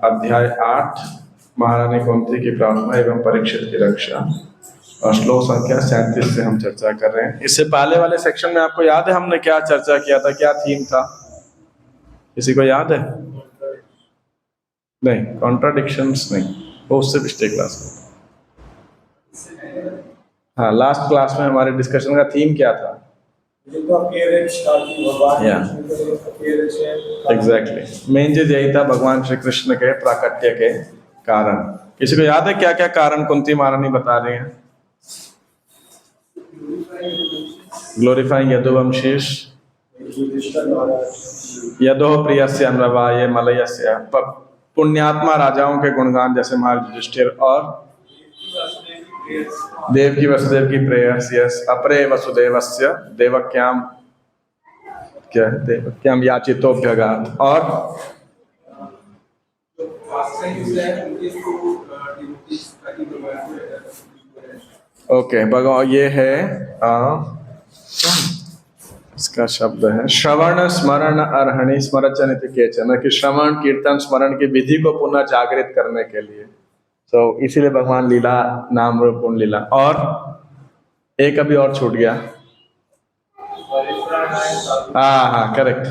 अध्याय 8 महारानी कुंती की प्रार्थना एवं परीक्षित की रक्षा और श्लोक संख्या 37 से हम चर्चा कर रहे हैं। इससे पहले वाले सेक्शन में आपको याद है हमने क्या चर्चा किया था, क्या थीम था? किसी को याद है? नहीं, कॉन्ट्राडिक्शंस नहीं, वो उससे पिछले क्लास में। हाँ, लास्ट क्लास में हमारे डिस्कशन का थीम क्या था? एग्जैक्टली, मेन चीज यही था, भगवान श्री कृष्ण के प्राकट्य के कारण। किसी को याद है क्या क्या कारण कुंती महारानी बता रही हैं? ग्लोरीफाइंग यदुवंशीष यदो प्रियस्य अन्ववाय मलयस्य, पुण्यात्मा राजाओं के गुणगान जैसे महाराज युधिष्ठिर, और देवकी वसुदेव की प्रेयसी अपरे वसुदेवस्य देवक्याम, क्या है, देवक्याम याचितोभ्यगात, और ओके भगवान, ये है इसका शब्द है श्रवण स्मरण अर्हणि स्मरचनित केचन, कि श्रवण कीर्तन स्मरण की विधि को पुनः जागृत करने के लिए। तो इसीलिए भगवान लीला नाम रूप पूर्ण लीला। और एक अभी और छूट गया, हाँ करेक्ट,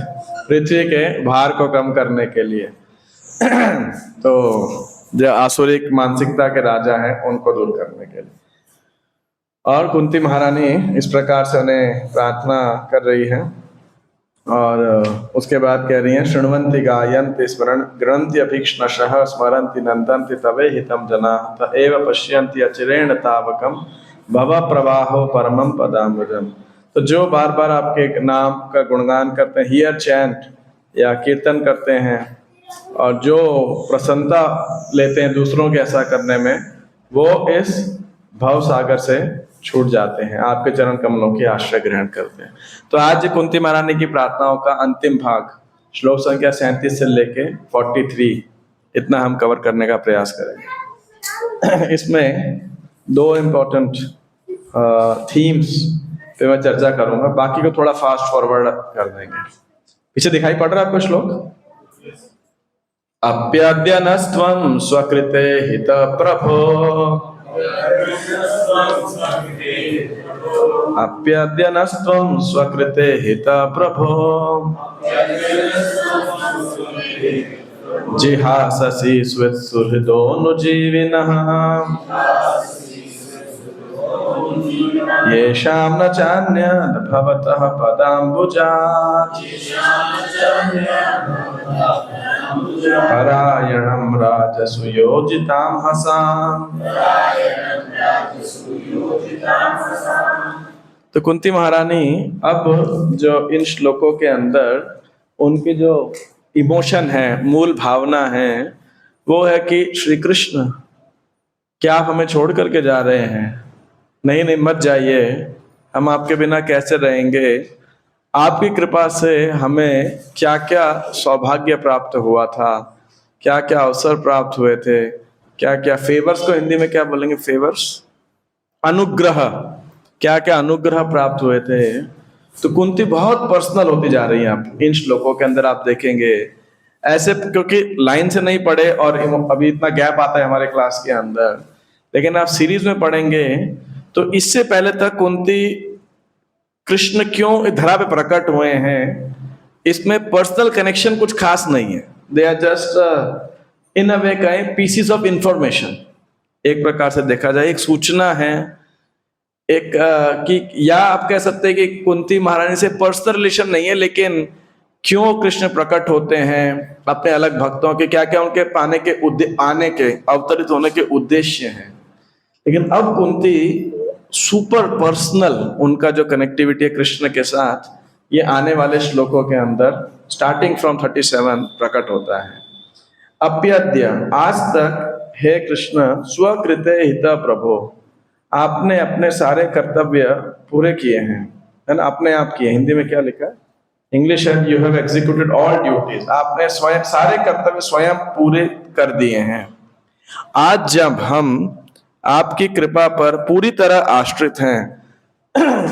पृथ्वी के भार को कम करने के लिए। तो जो आसुरिक मानसिकता के राजा हैं उनको दूर करने के लिए। और कुंती महारानी इस प्रकार से उन्हें प्रार्थना कर रही है, और उसके बाद कह रही हैं शृण्वन्ति गायन्ति स्मरण गृह्णन्ति अभीक्ष्णशः स्मरन्ति नन्दन्ति तवे हितं जनाः त एव पश्यन्ति अचिरेण तावकं भव प्रवाहो परमं पदाम्बुजम्। तो जो बार बार आपके नाम का गुणगान करते हैं, हियर चैंट या कीर्तन करते हैं, और जो प्रसन्नता लेते हैं दूसरों के ऐसा करने में, वो इस भव सागर से छूट जाते हैं, आपके चरण कमलों की आश्रय ग्रहण करते हैं। तो आज कुंती महारानी की प्रार्थनाओं का अंतिम भाग श्लोक संख्या 37 से लेके 43 इतना हम कवर करने का प्रयास करेंगे। इसमें दो इम्पोर्टेंट थीम्स पे मैं चर्चा करूंगा, बाकी को थोड़ा फास्ट फॉरवर्ड कर देंगे। पीछे दिखाई पड़ रहा है आपको श्लोक? अप्यद्य नस्त्वं स्वकृते हित प्रभो अप्यद्य नस्त्वं स्वकृते हित प्रभो जिहाससि स्वित्सुहृदोऽनुजीविनः येषां न चान्यद् भवतः पदाम्बुजात् परायणं राजसुयोजितां हसाम्। तो कुंती महारानी अब जो इन श्लोकों के अंदर उनकी जो इमोशन है, मूल भावना है, वो है कि श्री कृष्ण क्या आप हमें छोड़ करके जा रहे हैं? नहीं नहीं, मत जाइए, हम आपके बिना कैसे रहेंगे? आपकी कृपा से हमें क्या क्या सौभाग्य प्राप्त हुआ था, क्या क्या अवसर प्राप्त हुए थे, क्या क्या फेवर्स, को हिंदी में क्या बोलेंगे, फेवर्स, अनुग्रह, क्या क्या अनुग्रह प्राप्त हुए थे। तो कुंती बहुत पर्सनल होती जा रही है आप इन श्लोकों के अंदर, आप देखेंगे ऐसे, क्योंकि लाइन से नहीं पढ़े और अभी इतना गैप आता है हमारे क्लास के अंदर, लेकिन आप सीरीज में पढ़ेंगे तो इससे पहले तक कुंती कृष्ण क्यों धरा पे प्रकट हुए हैं, इसमें पर्सनल कनेक्शन कुछ खास नहीं है। दे आर जस्ट इन अ वे कहें पीसीस ऑफ इंफॉर्मेशन, एक प्रकार से देखा जाए एक सूचना है, एक कि या आप कह सकते हैं कि कुंती महारानी से पर्सनल रिलेशन नहीं है, लेकिन क्यों कृष्ण प्रकट होते हैं अपने अलग भक्तों के, क्या क्या उनके पाने के आने के अवतरित होने के उद्देश्य हैं। लेकिन अब कुंती सुपर पर्सनल, उनका जो कनेक्टिविटी है कृष्ण के साथ, ये आने वाले श्लोकों के अंदर स्टार्टिंग फ्रॉम 37 प्रकट होता है। अप्यद्य, आज तक हे कृष्ण, स्वकृते हित प्रभो, आपने अपने सारे कर्तव्य पूरे किए हैं, है ना, अपने आप किए। हिंदी में क्या लिखा है? इंग्लिश है you have executed all duties, आपने स्वयं सारे कर्तव्य स्वयं पूरे कर दिए हैं। आज जब हम आपकी कृपा पर पूरी तरह आश्रित हैं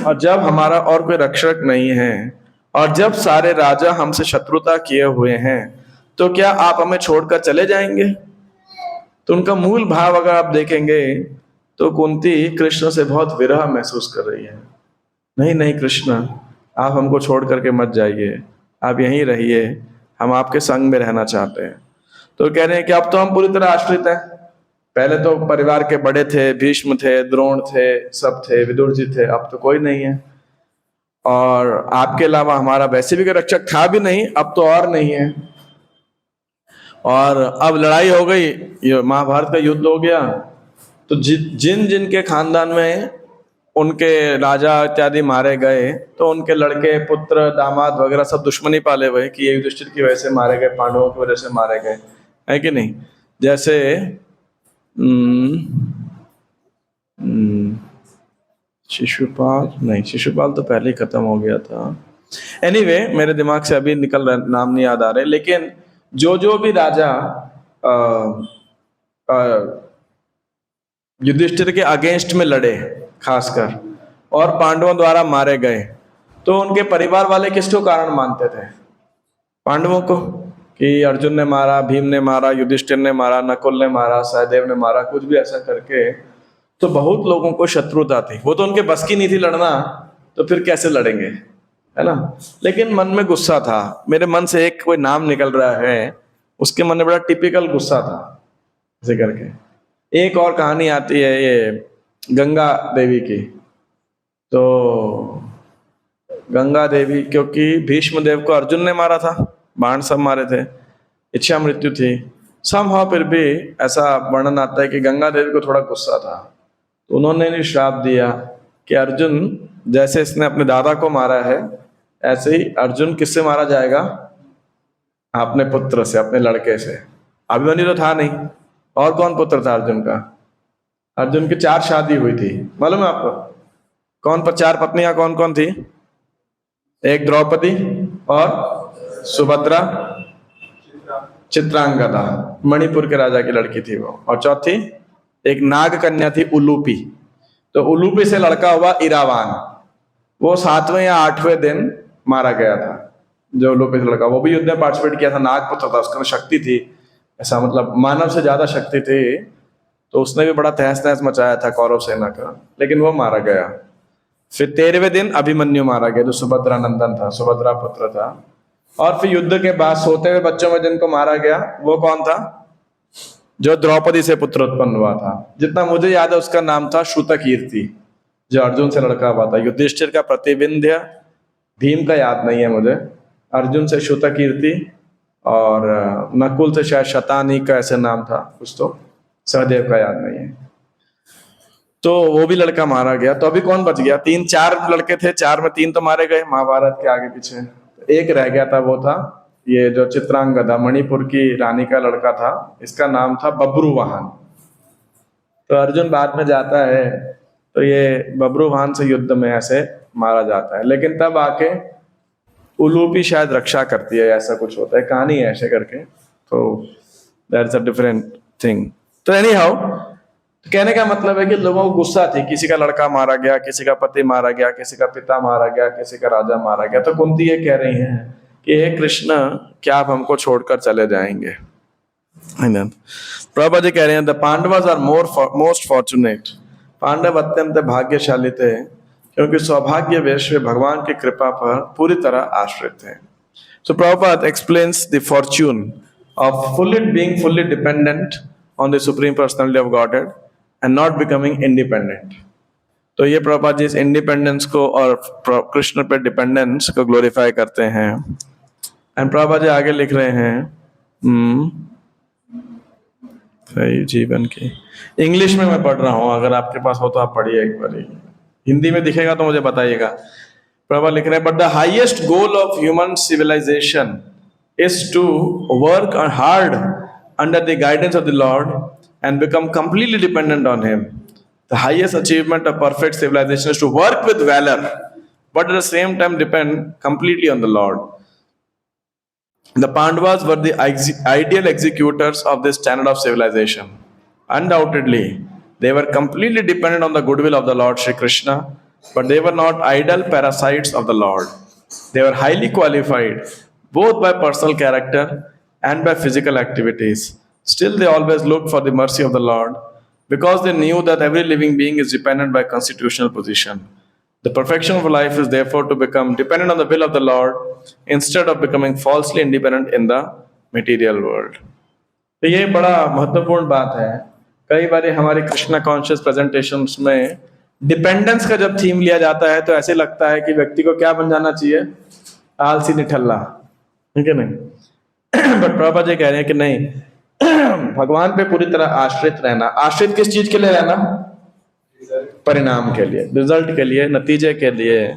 और जब हमारा और कोई रक्षक नहीं है, और जब सारे राजा हमसे शत्रुता किए हुए हैं, तो क्या आप हमें छोड़कर चले जाएंगे? तो उनका मूल भाव अगर आप देखेंगे तो कुंती कृष्ण से बहुत विरह महसूस कर रही है। नहीं नहीं कृष्ण, आप हमको छोड़ करके मत जाइए, आप यहीं रहिए, हम आपके संग में रहना चाहते हैं। तो कह रहे हैं कि अब तो हम पूरी तरह आश्रित हैं। पहले तो परिवार के बड़े थे, भीष्म थे, द्रोण थे, सब थे, विदुर जी थे, अब तो कोई नहीं है। और आपके अलावा हमारा वैसे भी कोई रक्षक था भी नहीं, अब तो और नहीं है। और अब लड़ाई हो गई, ये महाभारत का युद्ध हो गया, तो जिन जिन के खानदान में उनके राजा इत्यादि मारे गए, तो उनके लड़के, पुत्र, दामाद वगैरह सब दुश्मनी पाले हुए कि ये युधिष्ठिर की वजह से मारे गए, पांडवों की वजह से मारे गए, है कि नहीं? जैसे शिशुपाल, नहीं शिशुपाल तो पहले ही खत्म हो गया था। एनीवे मेरे दिमाग से अभी निकल रहा, नाम नहीं याद आ रहे, लेकिन जो भी राजा युधिष्ठिर के अगेंस्ट में लड़े खासकर और पांडवों द्वारा मारे गए, तो उनके परिवार वाले किसको कारण मानते थे? पांडवों को, कि अर्जुन ने मारा, भीम ने मारा, युधिष्ठिर ने मारा, नकुल ने मारा, सहदेव ने मारा, कुछ भी ऐसा करके। तो बहुत लोगों को शत्रुता थी, वो तो उनके बस की नहीं थी लड़ना, तो फिर कैसे लड़ेंगे, है ना? लेकिन मन में गुस्सा था। मेरे मन से एक कोई नाम निकल रहा है, उसके मन में बड़ा टिपिकल गुस्सा था ऐसे करके। एक और कहानी आती है ये गंगा देवी की। तो गंगा देवी, क्योंकि भीष्म देव को अर्जुन ने मारा था, बाण सब मारे थे, इच्छा मृत्यु थी, समहाउ फिर भी ऐसा वर्णन आता है कि गंगा देवी को थोड़ा गुस्सा था, तो उन्होंने भी श्राप दिया कि अर्जुन जैसे इसने अपने दादा को मारा है, ऐसे ही अर्जुन किससे मारा जाएगा? अपने पुत्र से, अपने लड़के से। अभिमन्यु तो था नहीं, और कौन पुत्र था अर्जुन का? अर्जुन की 4 शादी हुई थी, मालूम है आपको? कौन पर 4 पत्नियां कौन कौन थी? एक द्रौपदी और सुभद्रा, चित्रांगदा, मणिपुर के राजा की लड़की थी वो, और चौथी एक नाग कन्या थी उलूपी। तो उलूपी से लड़का हुआ इरावान, वो 7वें या 8वें दिन मारा गया था। जो उलूपी से लड़का, वो भी युद्ध में पार्टिसिपेट किया था, नागपुत्र था, उसके अंदर शक्ति थी, ऐसा मतलब मानव से ज्यादा शक्ति थी, तो उसने भी बड़ा तहस नहस मचाया था कौरव सेना का, लेकिन वो मारा गया। फिर 13वें दिन अभिमन्यु मारा गया, जो सुभद्रा नंदन था, सुभद्रा पुत्र था। और फिर युद्ध के बाद सोते हुए बच्चों में जिनको मारा गया, वो कौन था? जो द्रौपदी से पुत्र उत्पन्न हुआ था, जितना मुझे याद है उसका नाम था श्रुतकीर्ति, जो अर्जुन से लड़का हुआ था। युधिष्ठिर का प्रतिविंध्य, भीम का याद नहीं है मुझे, अर्जुन से श्रुतकीर्ति, और नकुल से शायद शतानी का ऐसे नाम था कुछ, तो सहदेव का याद नहीं है। तो वो भी लड़का मारा गया। तो अभी कौन बच गया? 3-4 लड़के थे, 4 में 3 तो मारे गए महाभारत के आगे पीछे, एक रह गया था, वो था ये जो चित्रांगदा, मणिपुर की रानी का लड़का था, इसका नाम था बब्रुवाहन। तो अर्जुन बाद में जाता है, तो ये बब्रुवाहन से युद्ध में ऐसे मारा जाता है, लेकिन तब आके उलूपी शायद रक्षा करती है, ऐसा कुछ होता है, कहानी है ऐसे करके। तो दैट्स अ डिफरेंट थिंग। तो एनी हाउ, कहने का मतलब है कि लोगों को गुस्सा थी, किसी का लड़का मारा गया, किसी का पति मारा गया, किसी का पिता मारा गया, किसी का राजा मारा गया। तो कुंती ये कह रही हैं कि हे कृष्ण, क्या आप हमको छोड़कर चले जाएंगे? प्रभुपाद जी कह रहे हैं, the Pandavas are most fortunate. Pandava अत्यंत भाग्यशाली थे, क्योंकि सौभाग्य वैश्य भगवान की कृपा पर पूरी तरह आश्रित थे। So Prabhupada explains the fortune of being fully dependent on the supreme personality of godhead and not becoming independent. तो ये प्रभुपाद जी इस इंडिपेंडेंस को और कृष्ण पे डिपेंडेंस को ग्लोरीफाई करते हैं। एंड प्रभुपाद जी आगे लिख रहे हैं, सही जीवन की, इंग्लिश में मैं पढ़ रहा हूँ, अगर आपके पास हो तो आप पढ़िए एक बार, हिंदी में दिखेगा तो मुझे बताइएगा। प्रभुपाद लिख रहे हैं, but the highest goal of human civilization is to work hard under the guidance of the Lord and become completely dependent on Him. The highest achievement of perfect civilization is to work with valor, but at the same time depend completely on the Lord. The Pandavas were the ideal executors of this standard of civilization. Undoubtedly, they were completely dependent on the goodwill of the Lord Shri Krishna, but they were not idle parasites of the Lord. They were highly qualified both by personal character and by physical activities. Still, they always looked for the mercy of the Lord because they knew that every living being is dependent by constitutional position. The perfection of life is therefore to become dependent on the will of the Lord instead of becoming falsely independent in the material world. तो ये बड़ा महत्वपूर्ण बात है। कई बार हमारे Krishna conscious presentations में dependence का जब थीम लिया जाता है तो ऐसे लगता है कि व्यक्ति को क्या बन जाना चाहिए, आलसी निठल्ला, ठीक है नहीं। बट प्रभुपाद जी कह रहे हैं कि नहीं, भगवान पे पूरी तरह आश्रित रहना। आश्रित किस चीज के लिए रहना? परिणाम के लिए, रिजल्ट के लिए, नतीजे के लिए,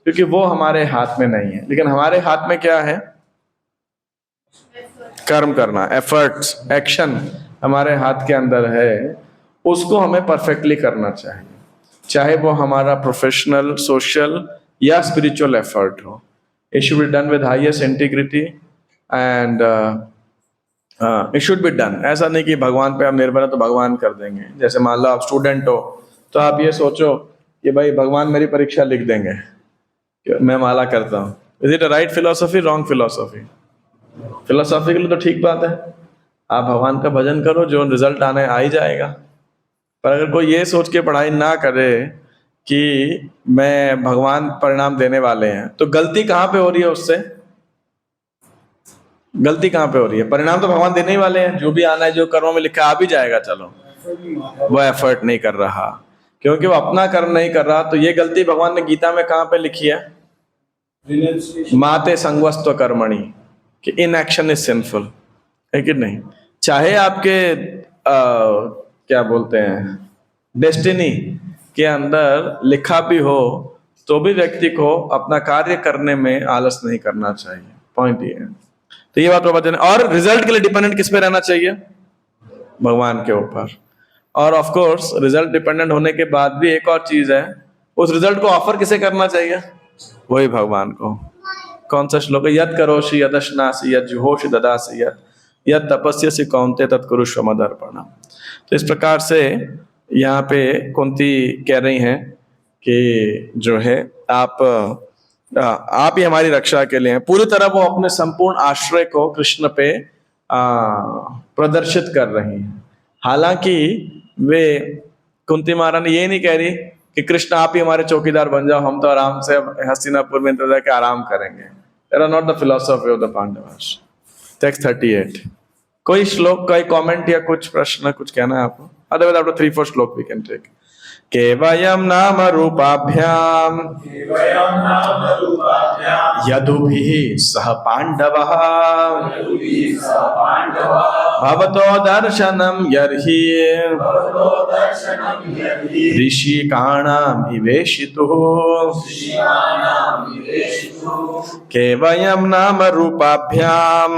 क्योंकि वो हमारे हाथ में नहीं है। लेकिन हमारे हाथ में क्या है? कर्म करना, एफर्ट्स, एक्शन हमारे हाथ के अंदर है। उसको हमें परफेक्टली करना चाहिए, चाहे वो हमारा प्रोफेशनल, सोशल या स्पिरिचुअल एफर्ट हो। It should be done with highest integrity and it should be done. ऐसा नहीं कि भगवान पे आप निर्भर है तो भगवान कर देंगे। जैसे मान लो आप स्टूडेंट हो तो आप ये सोचो कि भाई भगवान मेरी परीक्षा लिख देंगे, मैं माला करता हूँ। Is it a right philosophy, wrong philosophy? Philosophically तो ठीक बात है, आप भगवान का भजन करो, जो रिजल्ट आना है आ ही जाएगा। पर अगर कोई ये सोच के पढ़ाई ना करे कि मैं भगवान परिणाम देने वाले हैं, तो गलती कहाँ पे हो रही है? उससे गलती कहाँ पे हो रही है? परिणाम तो भगवान देने ही वाले हैं, जो भी आना है, जो कर्मों में लिखा आ भी जाएगा, चलो। वो एफर्ट नहीं कर रहा क्योंकि वो अपना कर्म नहीं कर रहा। तो ये गलती भगवान ने गीता में कहाँ पे लिखी है? माते संगवस्त्व कर्मणि, कि इन एक्शन इज सिंफुल, है कि नहीं? चाहे आपके क्या बोलते हैं, डेस्टिनी के अंदर लिखा भी हो तो भी व्यक्ति को अपना कार्य करने में आलस नहीं करना चाहिए। पॉइंट ये है। तो ये बात बाबा जी ने, और रिजल्ट के लिए डिपेंडेंट किस पे रहना चाहिए? भगवान के ऊपर। और ऑफ कोर्स रिजल्ट डिपेंडेंट होने के बाद भी एक और चीज है, उस रिजल्ट को ऑफर किसे करना चाहिए? वही भगवान को। कौन सा श्लोक है? यद करोषि यदश्नासि यद जुहोषि ददासि यद तपस्यसि कौन्ते तत्कुरुष्व मदर्पणम्। तो इस प्रकार से यहाँ पे कुंती कह रही हैं कि जो है आप ही हमारी रक्षा के लिए हैं। पूरी तरह वो अपने संपूर्ण आश्रय को कृष्ण पे प्रदर्शित कर रही हैं। हालांकि वे कुंती महारानी ये नहीं कह रही कि कृष्ण आप ही हमारे चौकीदार बन जाओ, हम तो आराम से हस्तिनापुर में इंतजार के आराम करेंगे। That are not the philosophy of the Pandavas. Text 38. कोई श्लोक, कोई कमेंट या कुछ प्रश्न, कुछ कहना है आपको? Otherwise, after 3-4 श्लोक we can take. केवयं नाम रूपाभ्याम यदुभिः सह पांडवः भवतो दर्शनं यर्हि ऋषिकाणां विवेशितुः। केवयं नाम रूपाभ्याम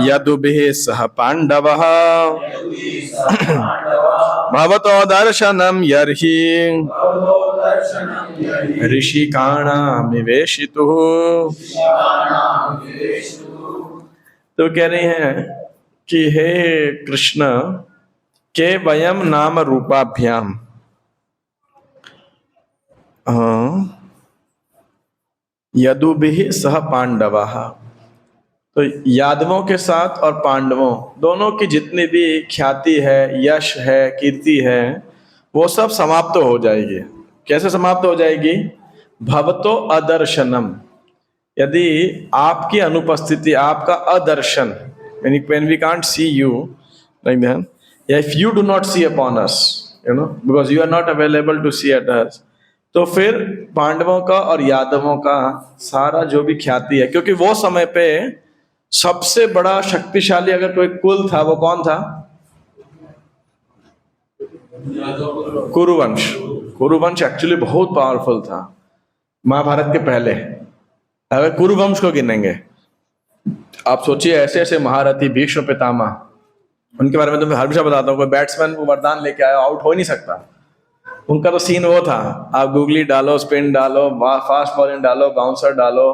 यदुभिः सह पांडवः भवतो दर्शनं यर्हि ऋषिकाणां विवेशितुः। तो कह रहे हैं कि हे कृष्ण, के वयम नाम रूपाभ्याम, यदुभिः सह पांडवः, तो यादवों के साथ और पांडवों दोनों की जितनी भी ख्याति है, यश है, कीर्ति है, वो सब समाप्त हो जाएगी। कैसे समाप्त हो जाएगी? भवतो अदर्शनम, यदि आपकी अनुपस्थिति, आपका अदर्शन, when we can't see you like that, if you do not see upon us, because you are not available to see at us, तो फिर पांडवों का और यादवों का सारा जो भी ख्याति है, क्योंकि वो समय पे सबसे बड़ा शक्तिशाली अगर कोई कुल था, वो कौन था? कुरुवंश। कुरुवंश एक्चुअली बहुत पावरफुल था महाभारत के पहले। अगर कुरुवंश को गिनेंगे, आप सोचिए ऐसे ऐसे महारथी, भीष्म पितामह, उनके बारे में तो मैं हमेशा बताता हूँ। कोई बैट्समैन को वरदान लेके आया, आउट हो ही नहीं सकता। उनका तो सीन वो था, आप गूगली डालो, स्पिन डालो, फास्ट बॉलिंग डालो, बाउंसर डालो,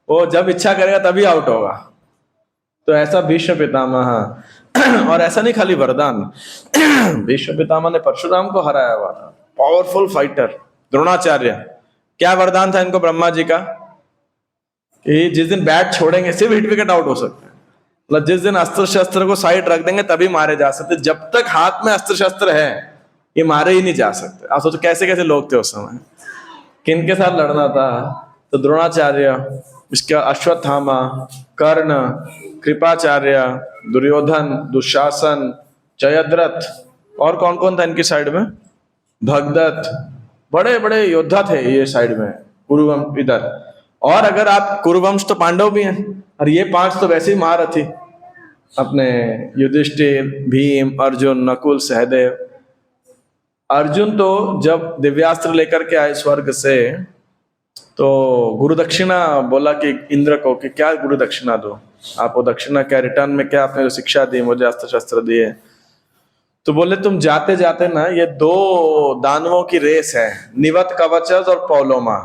वो जब इच्छा करेगा तभी आउट होगा। तो ऐसा भीष्म पितामह। और ऐसा नहीं खाली वरदान, भीष्म पितामह ने परशुराम को हराया हुआ था, पावरफुल फाइटर। द्रोणाचार्य, क्या वरदान था इनको ब्रह्मा जी का? कि जिस दिन बैट छोड़ेंगे सिर्फ हिट विकेट आउट हो सकते हैं, मतलब जिस दिन अस्त्र शस्त्र को साइड रख देंगे तभी मारे जा सकते, जब तक हाथ में अस्त्र शस्त्र है ये मारे ही नहीं जा सकते। आप सोचो कैसे कैसे लोग थे उस समय, किनके साथ लड़ना था, तो द्रोणाचार्य, इसका अश्वत्थामा, कर्ण, कृपाचार्य, दुर्योधन, दुशासन, जयद्रथ, और कौन कौन था इनकी साइड में, भगदत्त, बड़े बड़े योद्धा थे ये साइड में कुरुवंश इधर। और अगर आप कुरुवंश तो पांडव भी हैं, और ये 5 तो वैसे ही महारथी, अपने युधिष्ठिर, भीम, अर्जुन, नकुल, सहदेव। अर्जुन तो जब दिव्यास्त्र लेकर के आए स्वर्ग से, तो गुरु दक्षिणा बोला कि इंद्र को कि क्या गुरु दक्षिणा दो, आपको दक्षिणा क्या, रिटर्न में क्या आपने जो शिक्षा दी, मुझे अस्त्र शस्त्र दिए। तो बोले तुम जाते जाते ना ये 2 दानवों की रेस है, निवत कवचज और पौलोमा,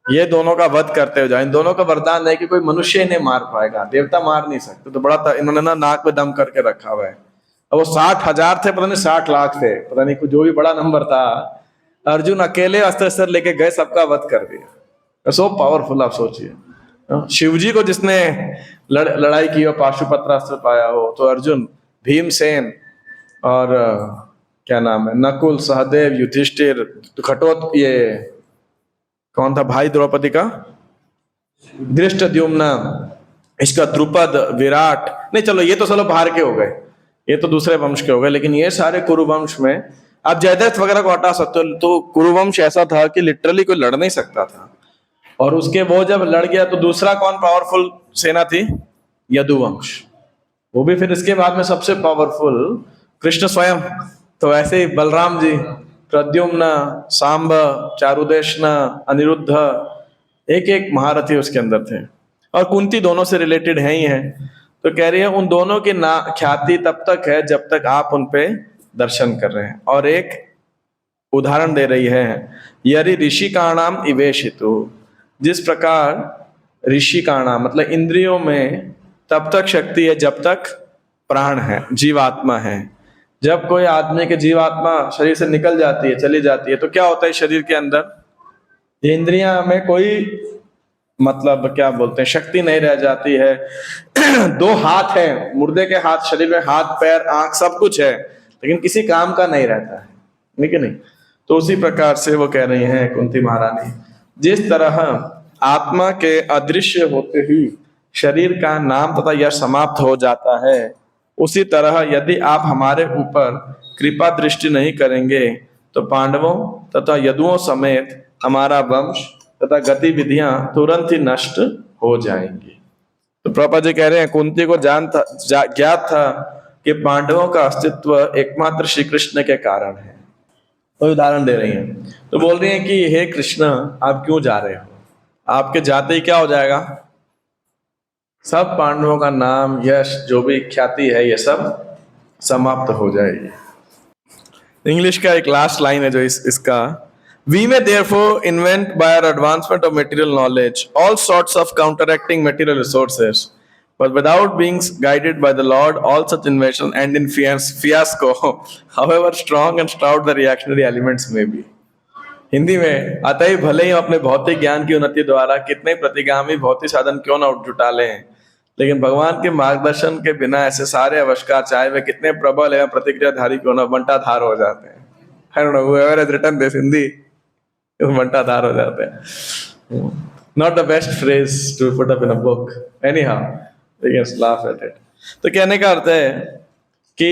ये दोनों का वध करते हुए जाए। इन दोनों का वरदान है कि कोई मनुष्य इन्हें मार पाएगा, देवता मार नहीं सकते। तो बड़ा था, इन्होंने ना नाक में दम करके रखा हुआ है। अब वो 60,000 थे, पता नहीं 60 लाख थे, पता नहीं जो भी बड़ा नंबर था, अर्जुन अकेले अस्त्र शस्त्र लेके गए, सबका वध कर दिया। सो पावरफुल, आप सोचिए शिव जी को जिसने लड़ाई की हो, पाशुपत्र अस्त्र पाया हो, तो अर्जुन, भीमसेन, और क्या नाम है, नकुल, सहदेव, युधिष्ठिर, खटोत, ये कौन था भाई द्रौपदी का, धृष्टद्युम्न, इसका द्रुपद, विराट, नहीं चलो ये तो चलो बाहर के हो गए, ये तो दूसरे वंश के हो गए, लेकिन ये सारे कुरुवंश में आप जयद्रथ वगैरह को हटा सकते हो। तो कुरुवंश ऐसा था कि लिटरली कोई लड़ नहीं सकता था। और उसके वो जब लड़ गया तो दूसरा कौन पावरफुल सेना थी, यदुवंश, वो भी फिर इसके बाद में सबसे पावरफुल कृष्ण स्वयं। तो ऐसे ही बलराम जी, प्रद्युम्न, सांब, चारुदेशन, अनिरुद्ध, एक एक महारथी उसके अंदर थे। और कुंती दोनों से रिलेटेड है ही है। तो कह रही है उन दोनों की ना ख्याति तब तक है जब तक आप उन पे दर्शन कर रहे हैं। और एक उदाहरण दे रही है, यदि ऋषि का नाम इवेशितु, जिस प्रकार ऋषि का नाम मतलब इंद्रियों में तब तक शक्ति है जब तक प्राण है, जीवात्मा है। जब कोई आदमी के जीवात्मा शरीर से निकल जाती है, चली जाती है, तो क्या होता है शरीर के अंदर, ये इंद्रियां में कोई मतलब क्या बोलते हैं शक्ति नहीं रह जाती है। 2 हाथ है, मुर्दे के हाथ, शरीर में हाथ, पैर, आंख सब कुछ है, लेकिन किसी काम का नहीं रहता है, ठीक है नहीं। तो उसी प्रकार से वो कह रही हैं कुंती महारानी, जिस तरह आत्मा के अदृश्य होते ही शरीर का नाम तथा यश समाप्त हो जाता है, उसी तरह यदि आप हमारे ऊपर कृपा दृष्टि नहीं करेंगे तो पांडवों तथा यदुओं समेत हमारा वंश तथा गतिविधियां तुरंत ही नष्ट हो जाएंगी। तो प्रभुपाद जी कह रहे हैं कुंती को ज्ञात था कि पांडवों का अस्तित्व एकमात्र श्री कृष्ण के कारण है। तो उदाहरण दे रही हैं, तो बोल रही हैं कि हे कृष्ण आप क्यों जा रहे हो, आपके जाते ही क्या हो जाएगा, सब पांडवों का नाम, यश, जो भी ख्याति है ये सब समाप्त हो जाएगी। इंग्लिश का एक लास्ट लाइन है जो इसका, we may therefore invent by our advancement of material knowledge all sorts of counteracting material resources, but without being guided by the Lord, all such inventions end in fiasco, however strong and stout the reactionary elements may be. Hindi में, अतः भले ही अपने भौतिक ज्ञान की उन्नति द्वारा कितने प्रतिगामी भौतिक साधन क्यों न जुटा लें, लेकिन भगवान के मार्गदर्शन के बिना ऐसे सारे आविष्कार चाहे वे कितने प्रबल एवं प्रतिक्रियाधारी क्यों न, बंटाधार हो जाते हैं। I don't know whoever has written this Hindi, बंटाधार हो जाते हैं। Not the best phrase to put up in a book. Anyhow, you can laugh at it. तो कहने का अर्थ है कि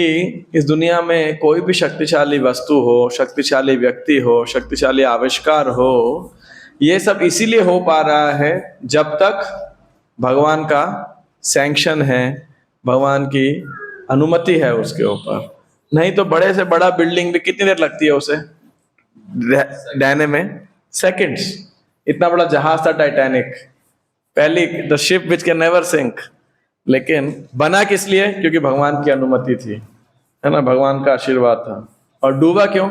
इस दुनिया में कोई भी शक्तिशाली वस्तु हो, शक्तिशाली व्यक्ति हो, शक्तिशाली आविष्कार हो, ये सब इसीलिए हो पा रहा है जब तक भगवान का सैंक्शन है, भगवान की अनुमति है उसके ऊपर। नहीं तो बड़े से बड़ा बिल्डिंग भी कितनी देर लगती है उसे ढहने में, सेकंड्स। इतना बड़ा जहाज था टाइटैनिक, पहली the ship which can never sink, लेकिन बना किस लिए, क्योंकि भगवान की अनुमति थी, है ना, भगवान का आशीर्वाद था। और डूबा क्यों,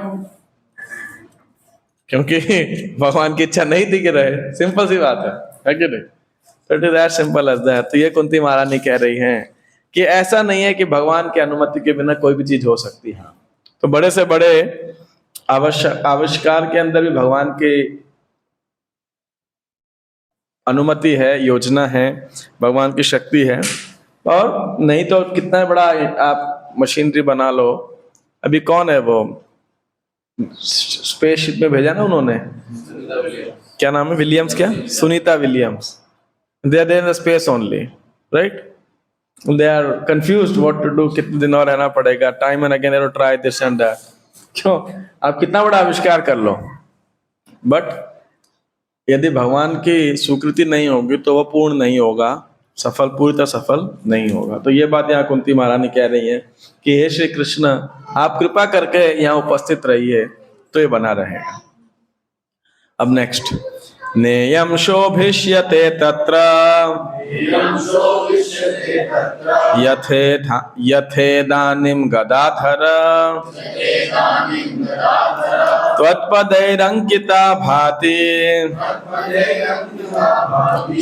क्योंकि भगवान की इच्छा नहीं थी कि रहे, सिंपल सी बात है कि नहीं। तो it is as simple as that. तो ये कुंती महारानी कह रही हैं कि ऐसा नहीं है कि भगवान की अनुमति के बिना कोई भी चीज हो सकती है। तो बड़े से बड़े आविष्कार के अंदर भी भगवान के अनुमति है, योजना है, भगवान की शक्ति है। और नहीं तो कितना बड़ा आप मशीनरी बना लो। अभी कौन है वो स्पेसशिप में भेजा ना उन्होंने, क्या नाम है, विलियम्स, क्या, Sunita Williams. They are there in space only, right? They are confused what to do, कितने दिन और रहना पड़ेगा, time and again they try this and that. क्यों? आप कितना बड़ा आविष्कार कर लो, बट यदि भगवान की स्वीकृति नहीं होगी तो वह पूर्ण नहीं होगा, सफल, पूरी तरह सफल नहीं होगा। तो ये बात यहाँ कुंती महारानी कह रही है कि हे श्री कृष्ण, आप कृपा करके यहाँ उपस्थित रहिए तो ये बना रहेगा। अब नेक्स्ट, नेयम शोभिष्यते तत्र यथेदानीं गदाधर त्वत्पदैरंकिता भाति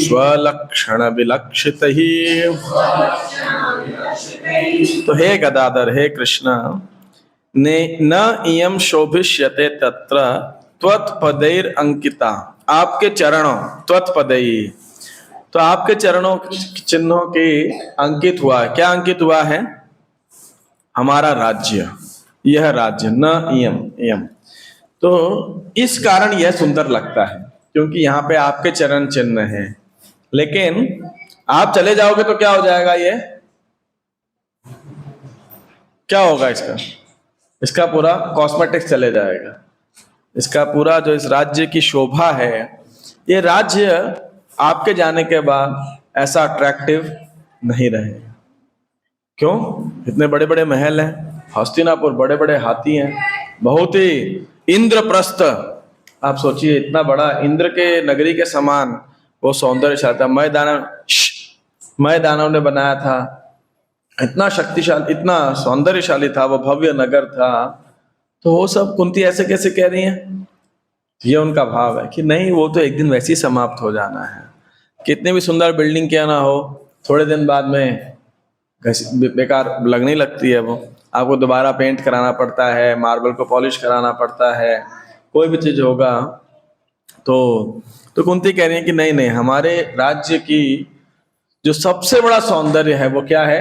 स्वलक्षण विलक्षितैः। तो हे गदाधर, हे कृष्ण, ने न इयं शोभिष्यते तत्र त्वत्पदैर अंकिता, आपके चरणों, त्वत्पदैः, तो आपके चरणों चिन्हों के अंकित हुआ है। क्या अंकित हुआ है? हमारा राज्य, यह राज्य, न इयम, इयम। तो इस कारण यह सुंदर लगता है क्योंकि यहाँ पे आपके चरण चिन्ह हैं। लेकिन आप चले जाओगे तो क्या हो जाएगा? ये क्या होगा? इसका पूरा कॉस्मेटिक्स चले जाएगा। इसका पूरा जो इस राज्य की शोभा है, ये राज्य आपके जाने के बाद ऐसा अट्रैक्टिव नहीं रहेगा। क्यों? इतने बड़े बड़े महल हैं, हस्तिनापुर, बड़े बड़े हाथी हैं, बहुत ही इंद्रप्रस्थ, आप सोचिए इतना बड़ा इंद्र के नगरी के समान वो सौंदर्यशाली था। मय दानव ने बनाया था, इतना शक्तिशाली, इतना सौंदर्यशाली था, वो भव्य नगर था। तो वो सब कुंती ऐसे कैसे कह रही है? ये उनका भाव है कि नहीं, वो तो एक दिन वैसे ही समाप्त हो जाना है। कितनी भी सुंदर बिल्डिंग क्या ना हो, थोड़े दिन बाद में बेकार लगने लगती है। वो आपको दोबारा पेंट कराना पड़ता है, मार्बल को पॉलिश कराना पड़ता है, कोई भी चीज होगा। तो कुंती कह रही है कि नहीं नहीं, हमारे राज्य की जो सबसे बड़ा सौंदर्य है वो क्या है?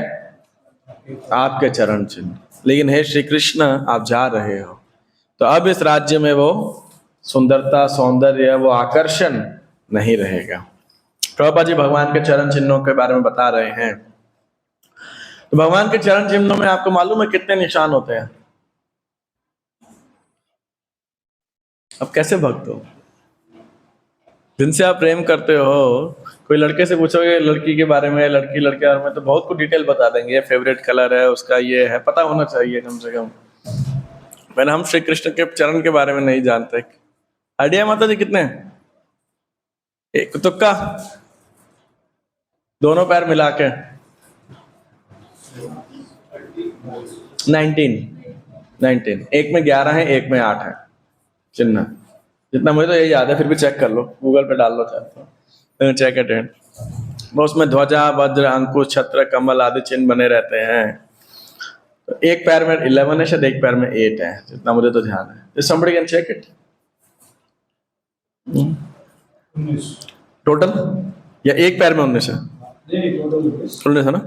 आपके चरण चिन्ह। लेकिन हे श्री कृष्ण, आप जा रहे हो तो अब इस राज्य में वो सुंदरता, सौंदर्य, वो आकर्षण नहीं रहेगा। प्रभुपाद जी भगवान के चरण चिन्हों के बारे में बता रहे हैं। तो भगवान के चरण चिन्हों में आपको मालूम है कितने निशान होते हैं? अब कैसे भक्त हो, जिनसे आप प्रेम करते हो, कोई लड़के से पूछोगे लड़की के बारे में, लड़के के बारे में, तो बहुत कुछ डिटेल बता देंगे। फेवरेट कलर है उसका, ये है, पता होना चाहिए कम से कम। मैंने हम श्री कृष्ण के चरण के बारे में नहीं जानते। आइडिया माता जी कितने? एक तुक्का, दोनों पैर मिला के 19। एक में 11 है, एक में 8 है चिन्ह। जितना मुझे तो यही याद है, फिर भी चेक कर लो, गूगल पे डाल लो चाहे तो, चेक अटेंड। उसमें ध्वजा, वज्र, अंकुश, छत्र, कमल आदि चिन्ह बने रहते हैं। तो एक पैर में 11 है शायद, एक पैर में 8 है, जितना मुझे तो ध्यान है। If somebody can check it? Total या एक पैर में 19 है? टोटल है ना,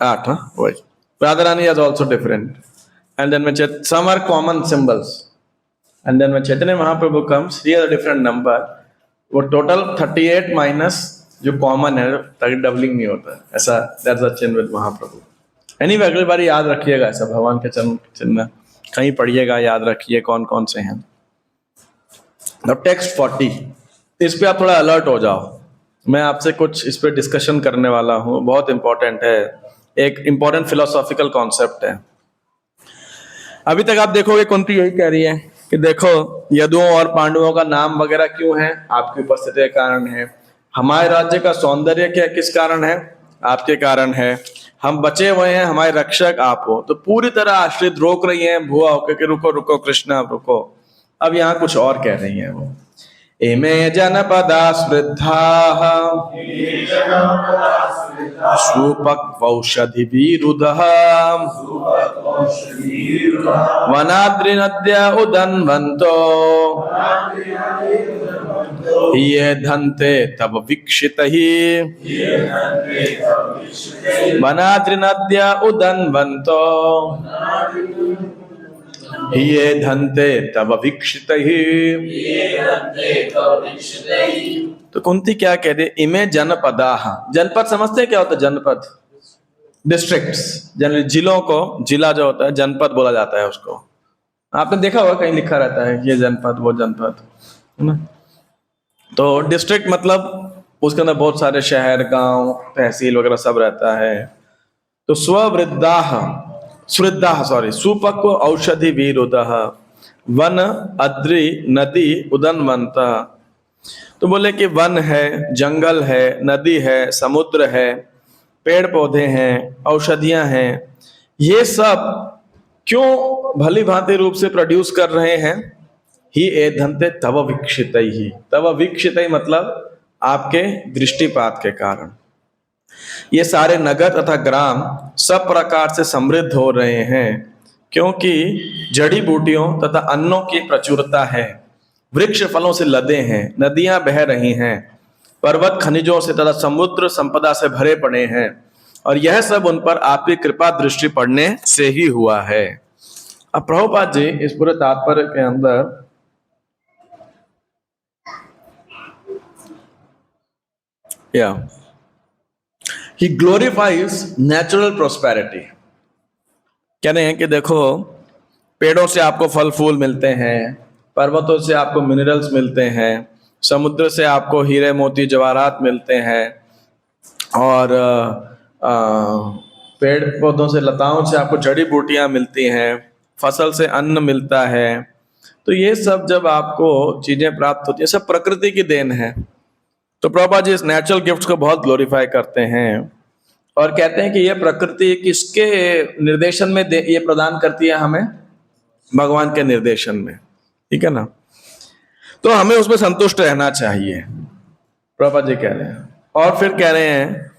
8। हाँ वही। Radharani is also different. And then when some are common symbols. And then when Chaitanya Mahaprabhu comes, he has a different number. वो टोटल 38 माइनस जो कॉमन है, ताकि डबलिंग नहीं होता ऐसा। दैट्स द चिन्ह विद महाप्रभु। एनीवे, अगली बार याद रखिएगा ऐसा भगवान के चिन्ह कहीं पढ़िएगा, याद रखिए कौन कौन से हैं। द टेक्स्ट 40, इस पे आप थोड़ा अलर्ट हो जाओ। मैं आपसे कुछ इस पे डिस्कशन करने वाला हूँ, बहुत इंपॉर्टेंट है, एक इंपॉर्टेंट फिलोसॉफिकल कॉन्सेप्ट है। अभी तक आप देखोगे कुंती यही कह रही है कि देखो यदुओं और पांडवों का नाम वगैरह क्यों है? आपकी उपस्थिति के कारण है। हमारे राज्य का सौंदर्य क्या किस कारण है? आपके कारण है। हम बचे हुए हैं, हमारे रक्षक आप हो। तो पूरी तरह आश्रित रोक रही हैं भुआ होकर कि रुको रुको कृष्णा, रुको। अब यहाँ कुछ और कह रही हैं वो इमे जनपदा स्मृद्धाः सुपक्वौषधिभिरुदः वनाद्रिनद्या उदन्वन्तो ये धन्ते तब वीक्षितैः वनाद्रिनद्या उदन्वन्तो ये धन्ते तब वीक्षितैः। तो कुंती क्या कह दे, इमे जनपदाः, जनपद समझते हैं क्या होता है जनपद? डिस्ट्रिक्ट्स, जनरली जिलों को, जिला जो होता है जनपद बोला जाता है उसको। आपने देखा होगा कहीं लिखा रहता है ये जनपद वो जनपद, है ना। तो डिस्ट्रिक्ट मतलब उसके अंदर बहुत सारे शहर, गांव, तहसील वगैरह सब रहता है। तो सुपक्व औषधि वीरुदः वन अद्रि नदी उदन्वन्तः। तो बोले कि वन है, जंगल है, नदी है, समुद्र है, पेड़ पौधे हैं, औषधियां हैं, ये सब क्यों भली भांति रूप से प्रोड्यूस कर रहे हैं? ही एधन्ते तव वीक्षितैहि। तव वीक्षितैहि मतलब आपके दृष्टिपात के कारण ये सारे नगर तथा ग्राम सब प्रकार से समृद्ध हो रहे हैं, क्योंकि जड़ी बूटियों तथा अन्नों की प्रचुरता है, वृक्ष फलों से लदे हैं, नदियां बह रही हैं, पर्वत खनिजों से तथा समुद्र संपदा से भरे पड़े हैं, और यह सब उन पर आपकी कृपा दृष्टि पड़ने से ही हुआ है। अब प्रभुपाद जी इस पूरे तात्पर्य के अंदर He glorifies natural prosperity। कह रहे हैं कि देखो, पेड़ों से आपको फल फूल मिलते हैं, पर्वतों से आपको मिनरल्स मिलते हैं, समुद्र से आपको हीरे मोती जवाहरात मिलते हैं, और पेड़ पौधों से, लताओं से आपको जड़ी बूटियां मिलती हैं, फसल से अन्न मिलता है। तो ये सब जब आपको चीजें प्राप्त होती है, सब प्रकृति की देन है। तो प्रभुपाद जी इस नेचुरल गिफ्ट्स को बहुत ग्लोरीफाई करते हैं और कहते हैं कि ये प्रकृति किसके निर्देशन में ये प्रदान करती है हमें? भगवान के निर्देशन में, ठीक है ना। तो हमें उसमें संतुष्ट रहना चाहिए, प्रभुपाद जी कह रहे हैं। और फिर कह रहे हैं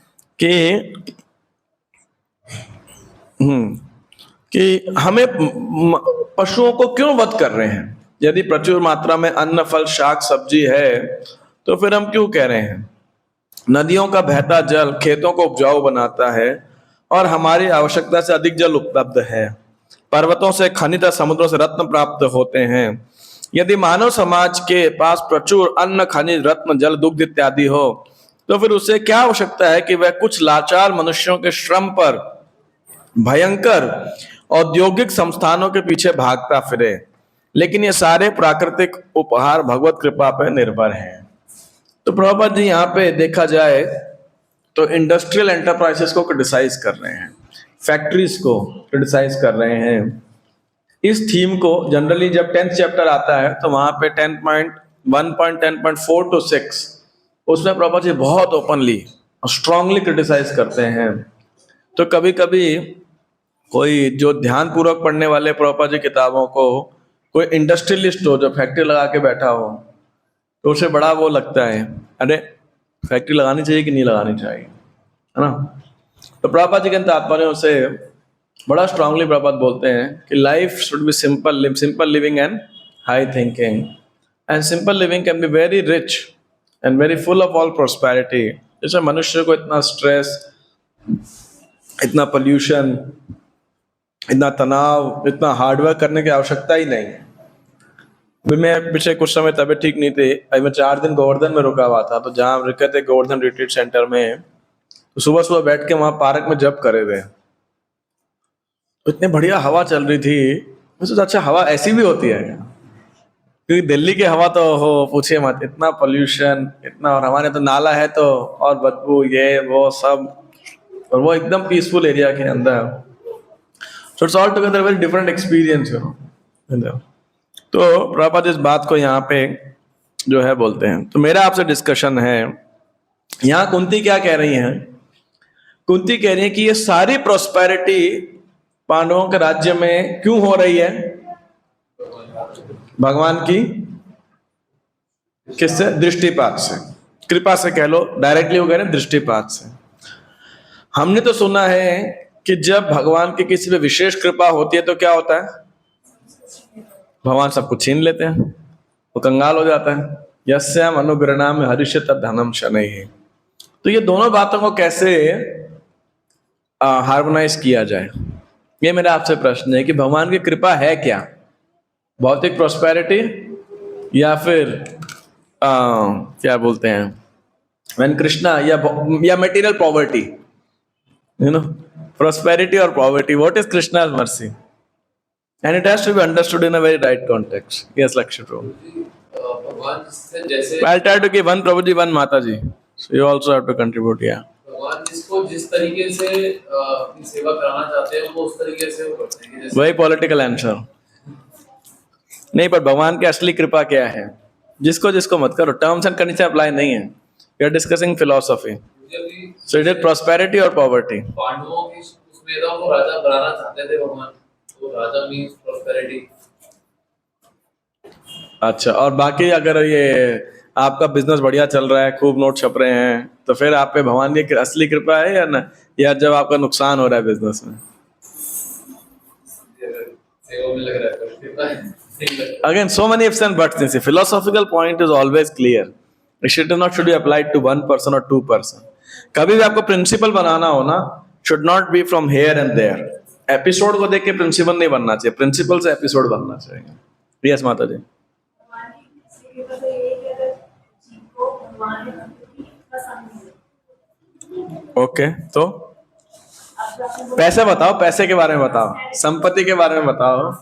कि हमें पशुओं को क्यों वध कर रहे हैं? यदि प्रचुर मात्रा में अन्न, फल, शाक, सब्जी है, तो फिर हम क्यों कह रहे हैं? नदियों का बहता जल खेतों को उपजाऊ बनाता है और हमारी आवश्यकता से अधिक जल उपलब्ध है। पर्वतों से खनिज, समुद्रों से रत्न प्राप्त होते हैं। यदि मानव समाज के पास प्रचुर अन्न, खनिज, रत्न, जल, दुग्ध इत्यादि हो, तो फिर उसे क्या आवश्यकता है कि वह कुछ लाचार मनुष्यों के श्रम पर भयंकर औद्योगिक संस्थानों के पीछे भागता फिरे? लेकिन ये सारे प्राकृतिक उपहार भगवत कृपा पर निर्भर हैं। तो प्रभुपाद जी यहाँ पे देखा जाए तो इंडस्ट्रियल एंटरप्राइजेस को क्रिटिसाइज कर रहे हैं, फैक्ट्रीज को क्रिटिसाइज कर रहे हैं। इस थीम को जनरली जब 10th चैप्टर आता है तो वहां पे 10.1.10.4 to 6 उसमें प्रभुपाद जी बहुत ओपनली और स्ट्रांगली क्रिटिसाइज करते हैं। तो कभी कभी कोई जो ध्यान पूर्वक पढ़ने वाले प्रभुपाद जी किताबों को कोई इंडस्ट्रियलिस्ट हो जो फैक्ट्री लगा के बैठा हो, तो उसे बड़ा वो लगता है, अरे फैक्ट्री लगानी चाहिए कि नहीं लगानी चाहिए, है ना। तो प्रभुपाद जी के तात्पर्य से बड़ा स्ट्रांगली प्रभुपाद बोलते हैं कि life should be simple living and high thinking, and simple living can be very rich and very full of all prosperity. जैसे मनुष्य को इतना स्ट्रेस, इतना पोल्यूशन, इतना तनाव, इतना हार्डवर्क करने की आवश्यकता ही नहीं है। मैं पिछले कुछ समय तबीयत ठीक नहीं थी, मैं 4 दिन गोवर्धन में रुका हुआ था। तो जहाँ रुके थे गोवर्धन रिट्रीट सेंटर में, तो सुबह सुबह बैठ के वहां पार्क में जप करे थे। तो इतनी बढ़िया हवा चल रही थी, मैं सोचा अच्छा हवा ऐसी भी होती है, क्योंकि दिल्ली की हवा तो हो पूछिए मत, इतना पोल्यूशन, इतना, और हमारे तो नाला है तो और बदबू, ये वो सब, और वो एकदम पीसफुल एरिया के अंदर। So it's all together very different experience, you know. तो प्रभुपाद इस बात को यहाँ पे जो है बोलते हैं। तो मेरा आपसे डिस्कशन है, यहाँ कुंती क्या कह रही हैं? कुंती कह रही है कि ये सारी प्रोस्पेरिटी पांडवों के राज्य में क्यों हो रही है? भगवान की किससे? दृष्टिपात से। कृपा से कह लो, डायरेक्टली वो कह रहे हैं दृष्टिपात से। हमने तो सुना है कि जब भगवान की किसी पे विशेष कृपा होती है तो क्या होता है? भगवान सब कुछ छीन लेते हैं, वो कंगाल हो जाता है। यस्याम अनुग्रहणाम हरिष्यत धनम शनैः। तो ये दोनों बातों को कैसे हार्मोनाइज किया जाए, ये मेरा आपसे प्रश्न है कि भगवान की कृपा है क्या? भौतिक प्रोस्पेरिटी या फिर क्या बोलते हैं व्हेन कृष्णा, या material poverty, you know, prosperity और poverty, what is Krishna's mercy? And it has to be understood in a very right context. Yes, Lakshya Prabhu. भगवान जिससे जैसे I'll try to give one Prabhuji, one Mataji. So you also have to contribute, yeah. भगवान जिसको जिस तरीके से अपनी सेवा कराना चाहते हैं वो उस तरीके से वो करते हैं। जैसे वही पॉलिटिकल आंसर नहीं, पर भगवान की असली कृपा क्या है? जिसको जिसको मत करो, टर्म्स एंड कंडीशन अप्लाई नहीं है। We are discussing philosophy. अभी सो इट इज प्रॉस्पेरिटी और पॉवर्टी। पांडवों की उसमें था, वो राजा बनाना चाहते थे भगवान, तो राजा मीन्स प्रॉस्पेरिटी। अच्छा, और बाकी अगर ये आपका बिजनेस बढ़िया चल रहा है, खूब नोट छप रहे हैं, तो फिर आप पे भगवान की असली कृपा है या ना? या जब आपका नुकसान हो रहा है बिजनेस में? सेवा में लग रहा है तो कृपा है। Again, so many ifs and buts. The philosophical point is always clear. It should not be applied to one person or two person. कभी भी आपको प्रिंसिपल बनाना हो ना, should not be from here and there. Episode को देख के principal नहीं बनना चाहिए, प्रिंसिपल से एपिसोड बनना चाहिए। यस माता जी। ओके, तो पैसे बताओ, पैसे के बारे में बताओ, संपत्ति के बारे में बताओ।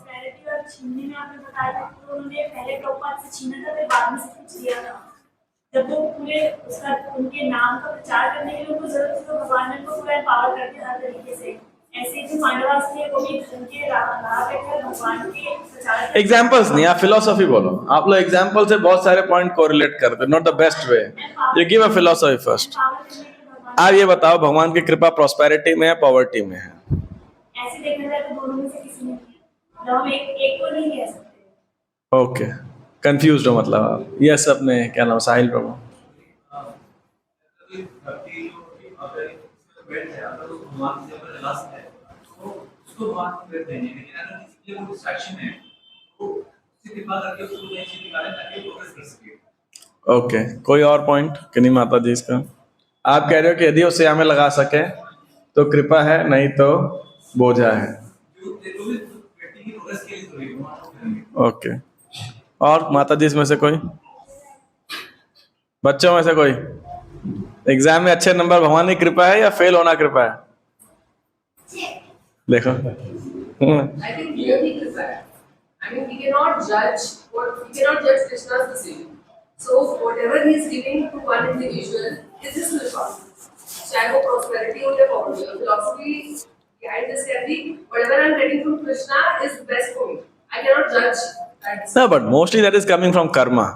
जब वो पूरे उसका उनके नाम का प्रचार करने के लिए उनको जरूरत थी, तो भगवान ने उनको पूरा पावर कर दिया हर तरीके से। ऐसे ही पांडवास थे, वो भी उनके राह पे थे भगवान के प्रचार। एग्जांपल्स नहीं, आप फिलोसफी बोलो। आप लोग एग्जांपल से बहुत सारे पॉइंट कोरिलेट करते, not the best way. You give a philosophy first. आप ये बताओ, भगवान की कृपा प्रॉस्पेरिटी में है, पॉवर्टी में है? ऐसे देखा जाए तो दोनों में से किसी में नहीं, हम एक को नहीं कह सकते। ओके, कंफ्यूज हो मतलब आप। यस, अपने क्या नाम, साहिल प्रभु। ओके, कोई और पॉइंट कि नहीं माता जी इसका? आप कह रहे हो कि यदि उसे हमें लगा सके तो कृपा है, नहीं तो बोझा है। ओके, और माता जी इसमें से कोई, बच्चों में से कोई, एग्जाम में अच्छे नंबर भगवान की कृपा है या फेल होना कृपा है? देखो, I think both ही कृपा है। I mean, we cannot judge Krishna's decision. So whatever he is giving to one individual is his कृपा। चाहे वो prosperity हो या poverty, philosophy behind this can be whatever I am getting from Krishna is best for me. I cannot judge that. no, but mostly that is coming from karma.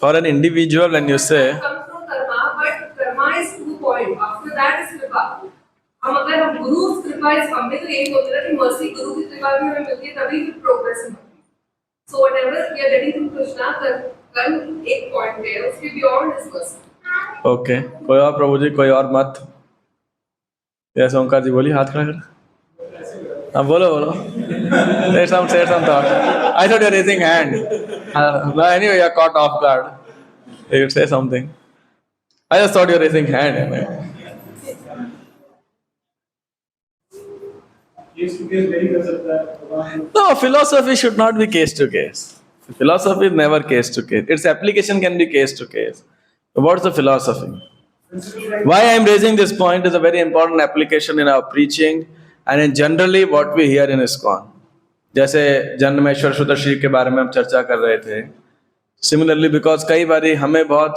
For an individual, when you say comes from karma, but karma is to the point. After that is कृपा। हम अगर हम गुरु कृपा इस हमने तो यही बोलते हैं कि मर्सी गुरु की कृपा भी हमें मिलती है, तभी प्रोग्रेस होती है। So whatever we are getting from Krishna, कर्म एक पॉइंट है, उसके बियॉन्ड इज मर्सी। ओके, कोई और प्रभु जी, कोई और मत? यस ओंकार जी, बोलिए, हाथ खड़ा कर। हाँ, बोलो बोलो। say some thought. I thought you're raising hand. But anyway, you're caught off guard. You say something. I just thought you're raising hand. No, philosophy should not be case to case. Philosophy is never case to case. Its application can be case to case. So what's the philosophy? Why I am raising this point is a very important application in our preaching and in generally what we hear in ISKCON. जैसे जन्मेश्वर शुद्धश्री के बारे में हम चर्चा कर रहे थे। Similarly, because कई बार हमें बहुत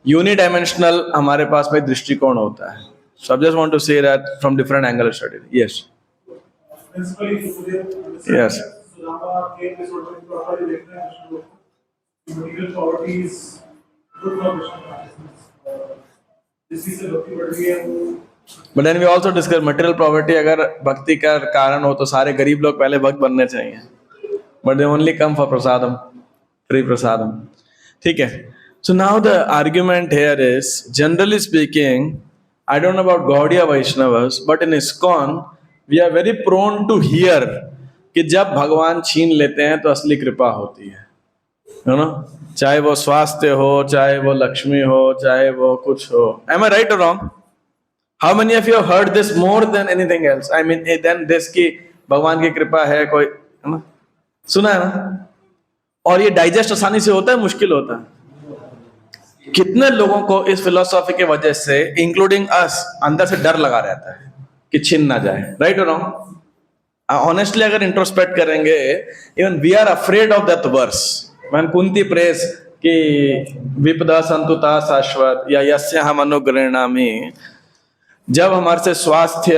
यूनिडायमेंशनल हमारे पास में दृष्टिकोण होता है। So I just want to say that from different angle of study. Yes. Yes. But then we also discuss material poverty. अगर भक्ति का कारण हो तो सारे गरीब लोग पहले भक्त बनने चाहिए। But they only come for prasadam, free prasadam. ठीक है. So now the argument here is, generally speaking, I don't know about Gaudiya Vaishnavas, but in ISKCON we are very prone to hear कि जब भगवान छीन लेते हैं तो असली कृपा होती है ना. चाहे वो स्वास्थ्य हो, चाहे वो लक्ष्मी हो, चाहे वो कुछ हो. Am I right or wrong? How many of you have heard this more than anything else? I mean, than this कि भगवान की कृपा है कोई, है ना. सुना है ना. और ये डाइजेस्ट आसानी से होता है, मुश्किल होता है. कितने लोगों को इस फिलोसॉफी के वजह से, इंक्लूडिंग अस, अंदर से डर लगा रहता है कि छीन ना जाए. राइट और रॉन्ग? ऑनेस्टली अगर इंट्रोस्पेक्ट करेंगे, even we are afraid of that verse when Kunti prays कि विपदा संतुता शाश्वत या यस्य हम अनुग्रहणामि. जब हमारे से स्वास्थ्य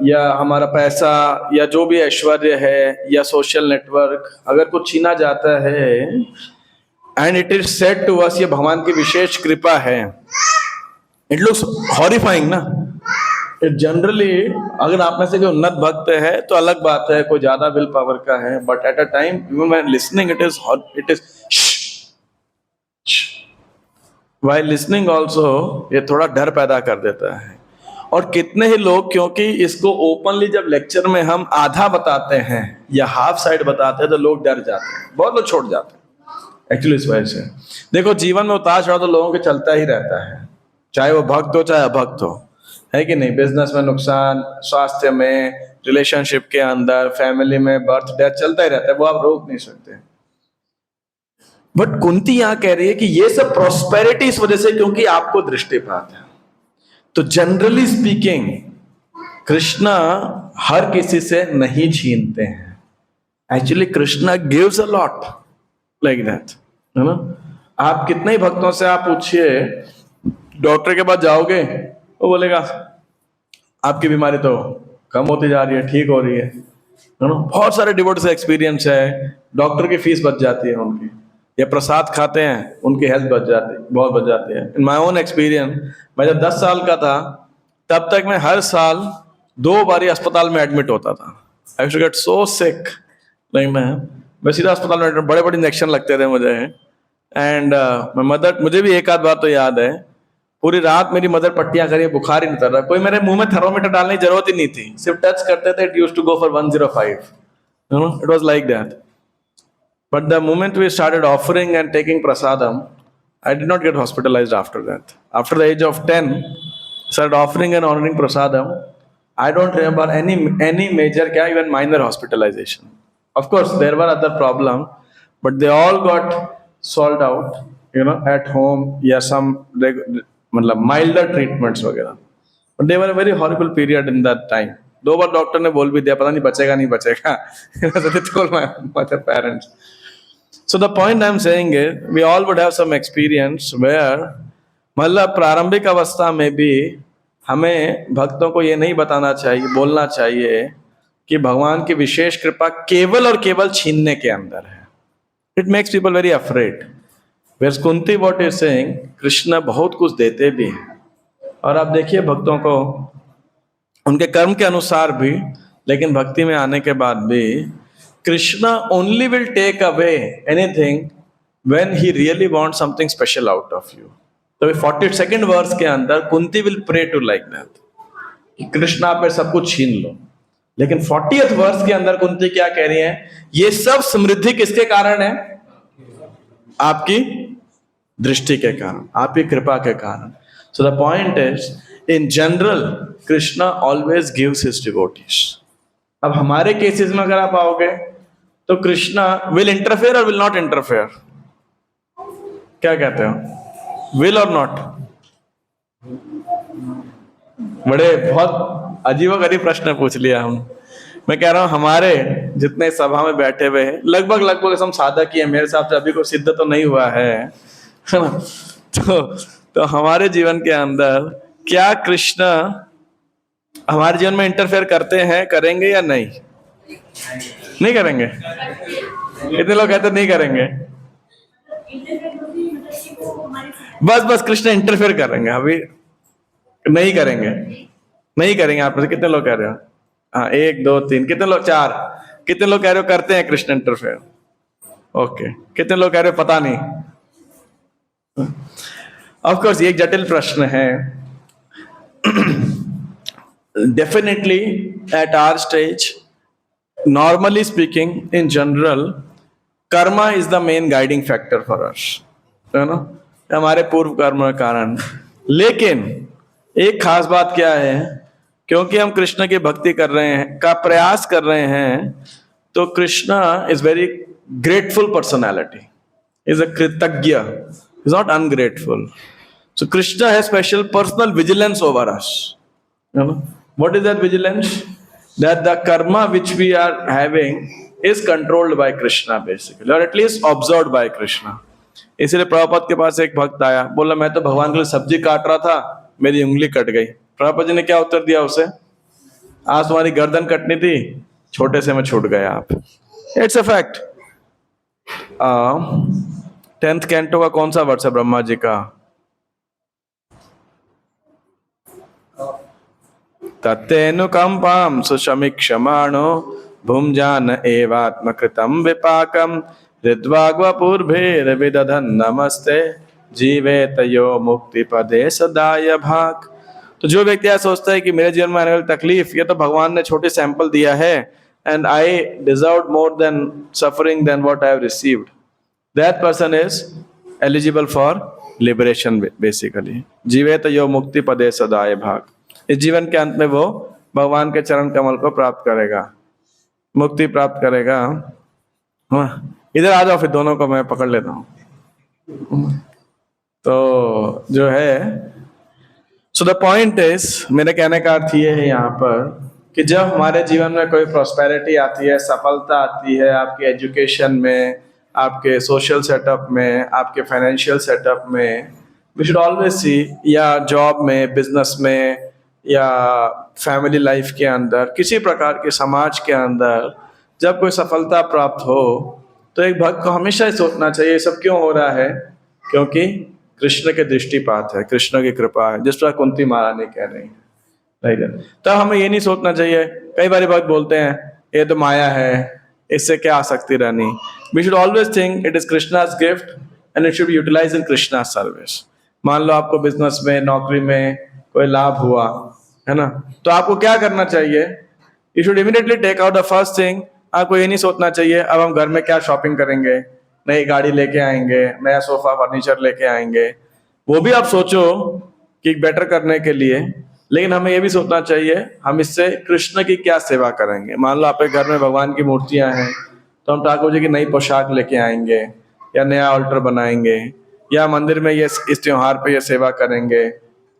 या हमारा पैसा या जो भी ऐश्वर्य है या सोशल नेटवर्क अगर कुछ छीना जाता है, and it is said to us ये भगवान की विशेष कृपा है, इट लुक्स हॉरिफाइंग ना. इट जनरली, अगर आप में से कोई उन्नत भक्त है तो अलग बात है, कोई ज्यादा विल पावर का है, but at a time even when listening it is while listening also ये थोड़ा डर पैदा कर देता है. और कितने ही लोग, क्योंकि इसको ओपनली जब लेक्चर में हम आधा बताते हैं या हाफ साइड बताते हैं तो लोग डर जाते हैं, बहुत लोग छोड़ जाते हैं एक्चुअली इस वजह से. देखो, जीवन में उतार चढ़ाव तो लोगों के चलता ही रहता है, चाहे वो भक्त हो चाहे अभक्त हो, है कि नहीं. बिजनेस में नुकसान, स्वास्थ्य में, रिलेशनशिप के अंदर, फैमिली में बर्थ डेथ चलता ही रहता है, वो आप रोक नहीं सकते. बट कुंती यहां कह रही है कि ये सब प्रॉस्पेरिटी इस वजह से क्योंकि आपको दृष्टिपात है. तो जनरली स्पीकिंग कृष्णा हर किसी से नहीं छीनते हैं. Actually Krishna gives a lot like that, है ना. आप कितने ही भक्तों से आप पूछिए, डॉक्टर के पास जाओगे, वो बोलेगा आपकी बीमारी तो कम होती जा रही है, ठीक हो रही है ना. बहुत सारे डिवोटी से एक्सपीरियंस है, डॉक्टर की फीस बच जाती है उनकी, या प्रसाद खाते हैं उनकी हेल्थ बच जाती, बहुत बच जाती है. इन माई ओन एक्सपीरियंस, मैं जब 10 साल का था तब तक मैं हर साल 2 बारी अस्पताल में एडमिट होता था. I used to get so sick, like मैं सीधा अस्पताल में, बड़े बड़े इंजेक्शन लगते थे मुझे. एंड मुझे भी एक आध बात तो याद है, पूरी रात मेरी मदर पट्टियां करी, बुखार ही नहीं उतर रहा, कोई मेरे मुंह में थर्मोमीटर डालने की जरूरत ही नहीं थी, सिर्फ टच करते थे. It used to go for 105, you know, it was like that. But the moment we started offering and taking prasadam, I did not get hospitalized after that. After the age of 10, started offering and honoring prasadam. I don't remember any major, even minor hospitalization. Of course, there were other problems, but they all got solved out, you know, at home. Yeah, some milder treatments वगैरह. But they were a very horrible period in that time. 2 bar doctor ने बोल भी दिया, पता नहीं बचेगा नहीं बचेगा. They told my mother parents. So the point I'm saying is, we all would have some experience where, मतलब प्रारंभिक अवस्था में भी हमें भक्तों को ये नहीं बताना चाहिए, बोलना चाहिए कि भगवान की विशेष कृपा केवल और केवल छीनने के अंदर है. It makes people very afraid. Whereas Kunti what is saying, Krishna बहुत कुछ देते भी हैं. और आप देखिए भक्तों को उनके कर्म के अनुसार भी, लेकिन भक्ति में आने के बाद भी Krishna only will take away anything when he really wants something special out of you. तो 42nd वर्स के अंदर Kunti will pray to like that कि कृष्णा आप सब कुछ छीन लो. लेकिन 40th वर्स के अंदर कुंती क्या कह रही है, ये सब समृद्धि किसके कारण है? आपकी दृष्टि के कारण, आपकी कृपा के कारण. So the point is, in general, Krishna always gives his devotees. अब हमारे केसेस में अगर आप आओगे तो कृष्णा विल इंटरफेयर और विल नॉट इंटरफेयर, क्या कहते हो, विल और नॉट? बड़े बहुत अजीबोगरीब प्रश्न पूछ लिया हम. मैं कह रहा हूं हमारे जितने सभा में बैठे हुए हैं लगभग हम साधक ही है, मेरे हिसाब से अभी कोई सिद्ध तो नहीं हुआ है ना. तो हमारे जीवन के अंदर क्या कृष्ण हमारे जीवन में इंटरफेयर करते हैं, करेंगे या नहीं? नहीं करेंगे. कितने लोग कहते नहीं करेंगे? बस कृष्ण इंटरफेयर करेंगे, अभी नहीं करेंगे, नहीं करेंगे. आप कितने लोग कह रहे हो? हाँ, 1 2 3, कितने लोग? 4. कितने लोग कह रहे हो करते हैं कृष्ण इंटरफेयर? ओके. कितने लोग कह रहे हो पता नहीं? ऑफ कोर्स ये एक जटिल प्रश्न है. Definitely at our stage, normally speaking, in general, karma is the main guiding factor for us, है ना, हमारे पूर्व कर्म के कारण. लेकिन एक खास बात क्या है, क्योंकि हम कृष्ण की भक्ति कर रहे हैं, का प्रयास कर रहे हैं, तो Krishna is very grateful personality, is a कृतज्ञ, is not ungrateful. So Krishna has special personal vigilance over us. What is that vigilance? That the karma which we are having is controlled by Krishna basically, or at least observed by Krishna. इसलिए प्रभुपाद के पास एक भक्त आया, बोला मैं तो भगवान के लिए सब्जी काट रहा था, मेरी उंगली कट गई. प्रभुपाद जी ने क्या उत्तर दिया उसे? आज तुम्हारी गर्दन कटनी थी, छोटे से में छूट गया आप. It's a fact. 10th canto का कौन सा वर्ष है ब्रह्मा जी का? तत्तेनुकंपां सुशमीक्षमाणो भुंजान एवात्मकृतं विपाकं हृद्वाग्वपूर्भेर्विदधन् नमस्ते जीवेतयो मुक्तिपदे सदाय भाग. तो जो व्यक्ति यह सोचता है कि मेरे जीवन में आने वाली तकलीफ, ये तो भगवान ने छोटे सैंपल दिया है, and I deserve more than suffering than what I have received, that person is eligible for liberation basically. जीवेतयो मुक्तिपदे सदाय भाग. इस जीवन के अंत में वो भगवान के चरण कमल को प्राप्त करेगा, मुक्ति प्राप्त करेगा. इधर आ जाओ, फिर दोनों को मैं पकड़ लेता हूँ. तो जो है, सो द पॉइंट इज, मेरे कहने का अर्थ ये है यहाँ पर कि जब हमारे जीवन में कोई प्रॉस्पेरिटी आती है, सफलता आती है, आपके एजुकेशन में, आपके सोशल सेटअप में, आपके फाइनेंशियल सेटअप में, वी शुड ऑलवेज सी, या जॉब में, बिजनेस में, या फैमिली लाइफ के अंदर, किसी प्रकार के समाज के अंदर जब कोई सफलता प्राप्त हो, तो एक भक्त को हमेशा ही सोचना चाहिए ये सब क्यों हो रहा है, क्योंकि कृष्ण के दृष्टिपात है, कृष्ण की कृपा है, जिस तरह कुंती महारानी कह रही है. राइट. तो हमें ये नहीं सोचना चाहिए. कई बार भक्त बोलते हैं ये तो माया है, इससे क्या आसक्ति रहनी. We should always think it is Krishna's gift and it should be utilised in Krishna's service. मान लो आपको बिजनेस में, नौकरी में कोई लाभ हुआ, है ना, तो आपको क्या करना चाहिए? You should immediately take out the first thing. आपको ये नहीं सोचना चाहिए अब हम घर में क्या शॉपिंग करेंगे, नई गाड़ी लेके आएंगे, नया सोफा फर्नीचर लेके आएंगे. वो भी आप सोचो कि बेटर करने के लिए, लेकिन हमें ये भी सोचना चाहिए हम इससे कृष्ण की क्या सेवा करेंगे. मान लो आपके घर में भगवान की मूर्तियां हैं, तो हम ठाकुर जी की नई पोशाक लेके आएंगे, या नया ऑल्टर बनाएंगे, या मंदिर में ये इस त्योहार पे ये सेवा करेंगे,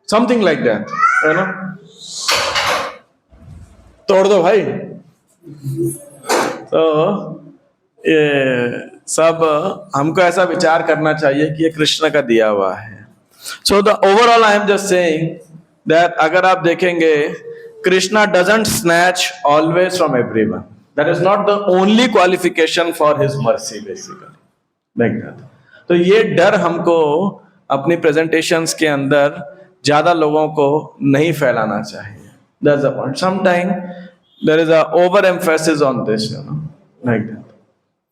समथिंग लाइक दैट, है ना. तोड़ दो भाई. तो ये सब हमको ऐसा विचार करना चाहिए कि ये कृष्ण का दिया हुआ है. So the overall I am just saying that अगर आप देखेंगे, Krishna doesn't snatch always from everyone. That is not the only qualification for his mercy basically, like that. तो ये डर हमको अपनी प्रेजेंटेशंस के अंदर ज्यादा लोगों को नहीं फैलाना चाहिए. That's the point. Sometimes there is a overemphasis on this, you know, like that.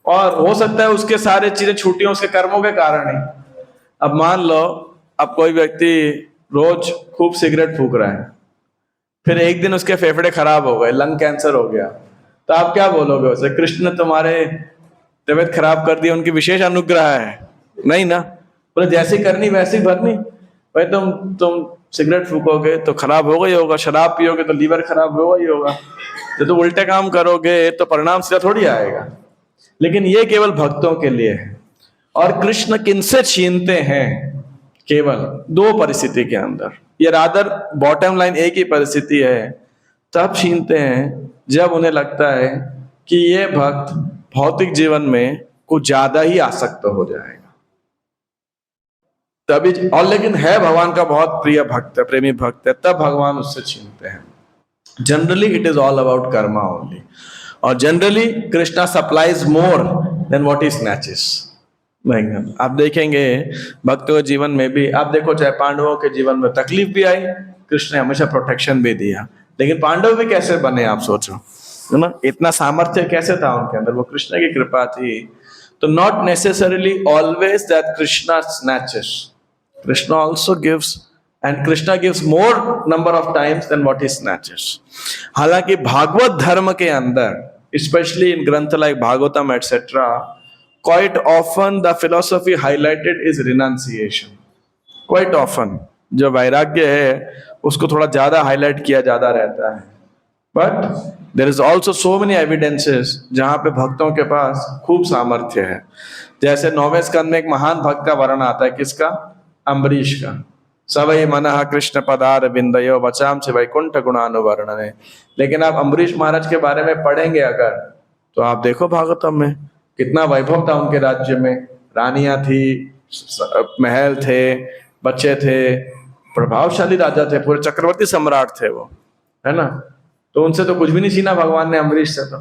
और हो सकता है उसके सारे चीजें छूटी हो उसके कर्मों के कारण ही. अब मान लो अब कोई व्यक्ति रोज खूब सिगरेट फूक रहा है, फिर एक दिन उसके फेफड़े खराब हो गए, लंग कैंसर हो गया, तो आप क्या बोलोगे उसे? कृष्ण ने तुम्हारे तबीयत खराब कर दी, उनकी विशेष अनुग्रह है? नहीं ना. बोले जैसी करनी वैसी भरनी. भाई तुम सिगरेट फूकोगे तो खराब होगा ही होगा, शराब पियोगे तो लीवर खराब होगा ही होगा, जब तुम उल्टे काम करोगे तो परिणाम सीधा थोड़ी आएगा. लेकिन ये केवल भक्तों के लिए है. और कृष्ण किनसे छीनते हैं? केवल दो परिस्थिति के अंदर. ये रादर बॉटम लाइन एक ही परिस्थिति है, तब छीनते हैं जब उन्हें लगता है कि ये भक्त भौतिक जीवन में कुछ ज्यादा ही आसक्त हो जाएगा, तभी. और लेकिन है भगवान का बहुत प्रिय भक्त है, प्रेमी भक्त है, तब भगवान उससे छीनते हैं. Generally it is all about karma only. और generally Krishna supplies more than what he snatches. आप देखेंगे भक्तों के जीवन में भी, आप देखो चाहे पांडवों के जीवन में तकलीफ भी आई, कृष्ण ने हमेशा प्रोटेक्शन भी दिया. लेकिन पांडव भी कैसे बने आप सोचो, है ना. इतना सामर्थ्य कैसे था उनके अंदर? वो कृष्ण की कृपा थी. तो not necessarily always that Krishna snatches. Krishna also gives, and Krishna gives more number of times than what he snatches. हालांकि भागवत धर्म के अंदर, especially in ग्रंथ like Bhagavatam etc., quite often the philosophy highlighted is renunciation. Quite often जो वैराग्य है उसको थोड़ा ज्यादा हाईलाइट किया ज्यादा रहता है. But there is also so many evidences जहां पे भक्तों के पास खूब सामर्थ्य है. जैसे 9वें स्कंद में एक महान भक्त का वर्णन आता है. किसका? अम्बरीश का. सवै मनः कृष्ण पदार बिंदयो बचाम से वैकुंठ गुणानुवर्णने. लेकिन आप अम्बरीश महाराज के बारे में पढ़ेंगे अगर, तो आप देखो भागवतम में कितना वैभव था उनके राज्य में. रानियां थी, महल थे, बच्चे थे, प्रभावशाली राजा थे, पूरे चक्रवर्ती सम्राट थे वो, है ना. तो उनसे तो कुछ भी नहीं छीना भगवान ने अम्बरीश से. तो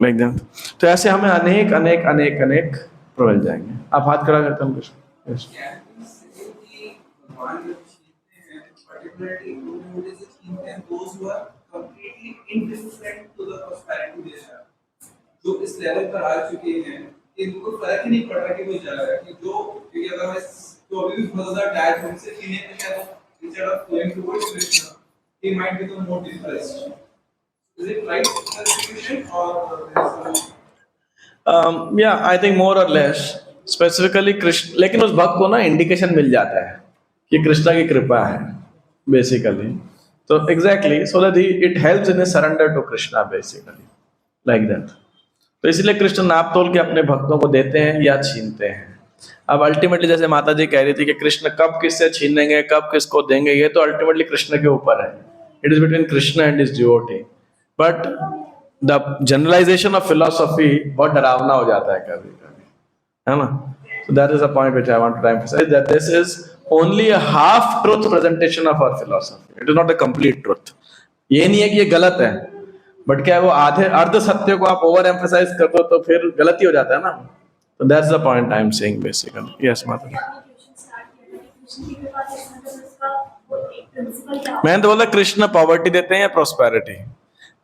एकदम. तो ऐसे हमें अनेक अनेक अनेक अनेक मिल जाएंगे. आप हाथ खड़ा करते हैं कुछ. जो इस लेवल पर आ चुके हैं कि इनको फर्क ही नहीं पड़ रहा कि कोई जा रहा है कि जो, क्योंकि अगर मैं तो अभी भी बहुत ज्यादा टायर्ड हूं से पीने के शायद instead of going towards Krishna he might become more depressed. Is it right solution or yeah, I think more or less specifically Krishna. लेकिन उस भक्त को ना इंडिकेशन मिल जाता है कि कृष्णा की कृपा है बेसिकली. तो exactly so that it helps in surrender to Krishna basically like that. तो इसलिए कृष्ण नाप तोल के अपने भक्तों को देते हैं या छीनते हैं. अब अल्टीमेटली जैसे माता जी कह रही थी कि कृष्ण कब किससे छीनेंगे, कब किसको देंगे, ये तो अल्टीमेटली कृष्ण के ऊपर है. It is between Krishna and his devotee. But the generalization of philosophy बहुत डरावना हो जाता है कभी कभी, है ना. So that is a point which I want to emphasize, that this is only a half truth presentation of our philosophy. It is not a complete truth. ये नहीं है कि ये गलत है, बट क्या है वो आधे अर्ध सत्य को आप ओवर एम्फसाइज कर दो तो फिर गलती हो जाता है ना. So that's the point I'm saying basically. Yes, Mata. मैंने तो बोला कृष्ण पॉवर्टी देते हैं या प्रोस्पेरिटी.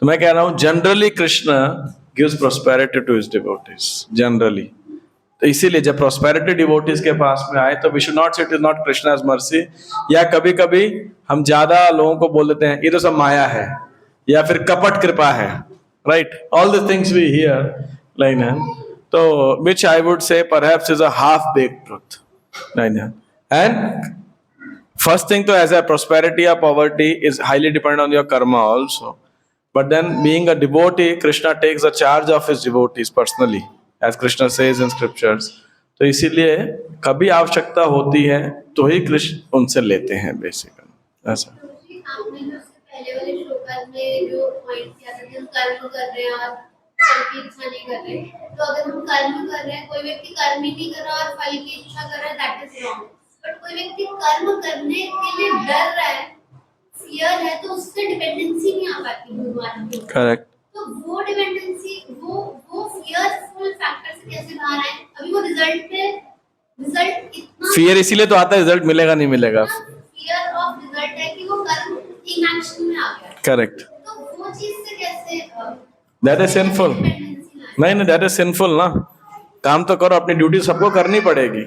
तो मैं कह रहा हूं generally Krishna gives prosperity to his devotees generally. तो इसीलिए जब प्रोस्पेरिटी डिवोटीज के पास में आए तो वी शुड नॉट से it is not Krishna's mercy. या कभी कभी हम ज्यादा लोगों को बोल देते हैं ये तो सब माया है या फिर कपट कृपा है. Right, all the things we hear like that. So, which I would say perhaps is a half-baked truth. And first thing, to as a prosperity or poverty is highly dependent on your karma also. But then, being a devotee, Krishna takes the charge of his devotees personally, as Krishna says in scriptures. तो इसीलिए कभी आवश्यकता होती है तो ही कृष्ण उनसे लेते हैं बेसिकली. ऐसा. आपने जो पहले वाले श्लोकास में जो पॉइंट किया था कि हम कर्म कर रहे हैं और फल की इच्छा नहीं कर रहे, तो अगर हम कर्म कर रहे हैं, कोई व्यक्ति कर्म ही नहीं कर रहा और फल की इच्छा कर रहा है, दैट इज रॉन्ग. बट कोई व्यक्ति कर्म करने के लिए डर रहा है, फियर है, तो उससे डिपेंडेंसी नहीं आ पाती भगवान की. करेक्ट. तो वो डिपेंडेंसी, वो फियरफुल फैक्टर से कैसे बाहर आए? अभी वो रिजल्ट इतना फियर इसीलिए तो आता है रिजल्ट मिलेगा नहीं मिलेगा. फियर ऑफ रिजल्ट है कि वो कर्म इनएक्शन में आ गया. करेक्ट. तो वो चीज से कैसे दैट इज सिंफुल. नहीं, दैट इज सिंफुल ना. काम तो करो, अपनी ड्यूटी सबको करनी पड़ेगी.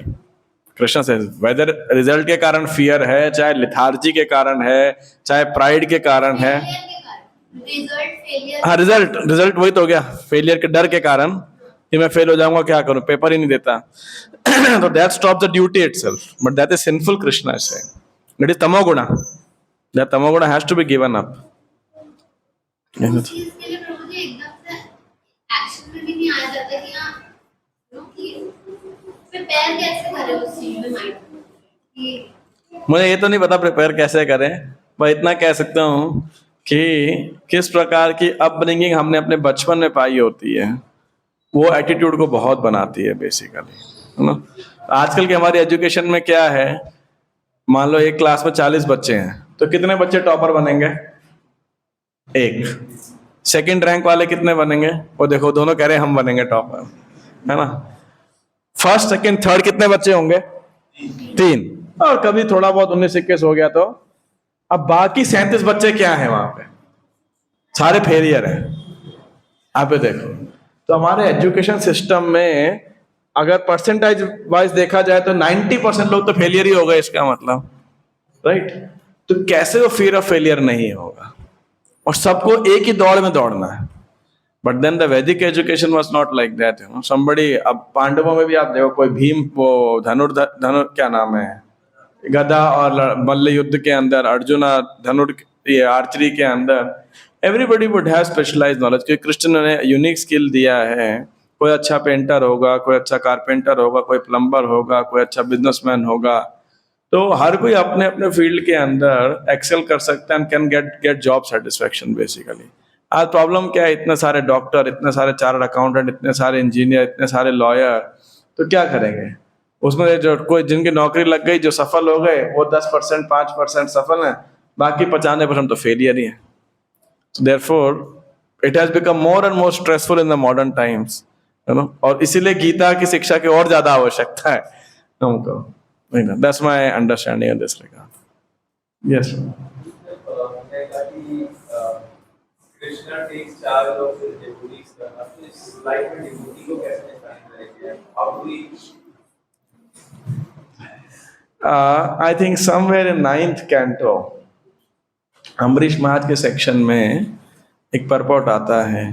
कृष्ण से वेदर रिजल्ट के कारण फियर है, चाहे लिथार्जी के कारण है, चाहे प्राइड के कारण है. हाँ, रिजल्ट वही तो हो गया. फेलियर के डर के कारण कि मैं फेल हो जाऊंगा, क्या करूं, पेपर ही नहीं देता. तो that stop the duty itself. But that is sinful. Krishna is saying that is tamoguna. That tamoguna has to be given up. चीज के लिए प्रभु जी एकदम से एक्शन में भी नहीं आया जाता कि हां कि प्रिपेयर कैसे करें उस चीज में माइंड कि. मुझे ये तो नहीं पता प्रिपेयर कैसे करें, मैं इतना कह सकता हूँ कि किस प्रकार की अपब्रिंगिंग हमने अपने बचपन में पाई होती है वो एटीट्यूड को बहुत बनाती है बेसिकली, है ना. आजकल के हमारी एजुकेशन में क्या है, मान लो एक क्लास में 40 बच्चे हैं तो कितने बच्चे टॉपर बनेंगे? एक. सेकंड रैंक वाले कितने बनेंगे? वो देखो दोनों कह रहे हैं हम बनेंगे टॉपर, है ना. फर्स्ट सेकंड थर्ड कितने बच्चे होंगे? 3. और कभी थोड़ा बहुत 19-21 हो गया तो अब बाकी 37 बच्चे क्या हैं वहां पे? सारे फेलियर हैं. आप देखो तो हमारे एजुकेशन सिस्टम में अगर परसेंटेज वाइज देखा जाए तो 90% लोग तो फेलियर ही हो गए, इसका मतलब, राइट? तो कैसे वो फियर ऑफ फेलियर नहीं होगा? और सबको एक ही दौड़ में दौड़ना है। बट देन द वैदिक education was not like that, you know. Somebody, अब पांडवों में भी आप देखो, कोई भीम, वो धनुर क्या नाम है, गदा और मल्ल युद्ध के अंदर, अर्जुना ये आर्चरी के अंदर, everybody would have specialized knowledge, क्योंकि कृष्ण ने यूनिक स्किल दिया है। कोई अच्छा पेंटर होगा, कोई अच्छा कारपेंटर होगा, कोई प्लम्बर होगा, कोई अच्छा बिजनेसमैन होगा। तो हर कोई अपने अपने फील्ड के अंदर एक्सेल कर सकता है and can get job satisfaction basically. आज प्रॉब्लम क्या है, इतने सारे डॉक्टर, इतने सारे चार्टर्ड अकाउंटेंट, इतने सारे इंजीनियर, इतने सारे लॉयर, तो क्या करेंगे? उसमें जो कोई जिनकी नौकरी लग गई, जो सफल हो गए, वो 10%, 5% सफल हैं, बाकी 95% तो फेलियर ही है। So therefore, it has become more and more stressful in the modern times, you know? और इसीलिए गीता की शिक्षा की और ज्यादा आवश्यकता है हमको। That's my understanding in this regard. Yes. Krishna takes charge of his devotees. His life में devotee को कैसे define करेंगे? How do we? I think somewhere in 9th canto, Ambarish महाराज के सेक्शन में एक परपोट आता है,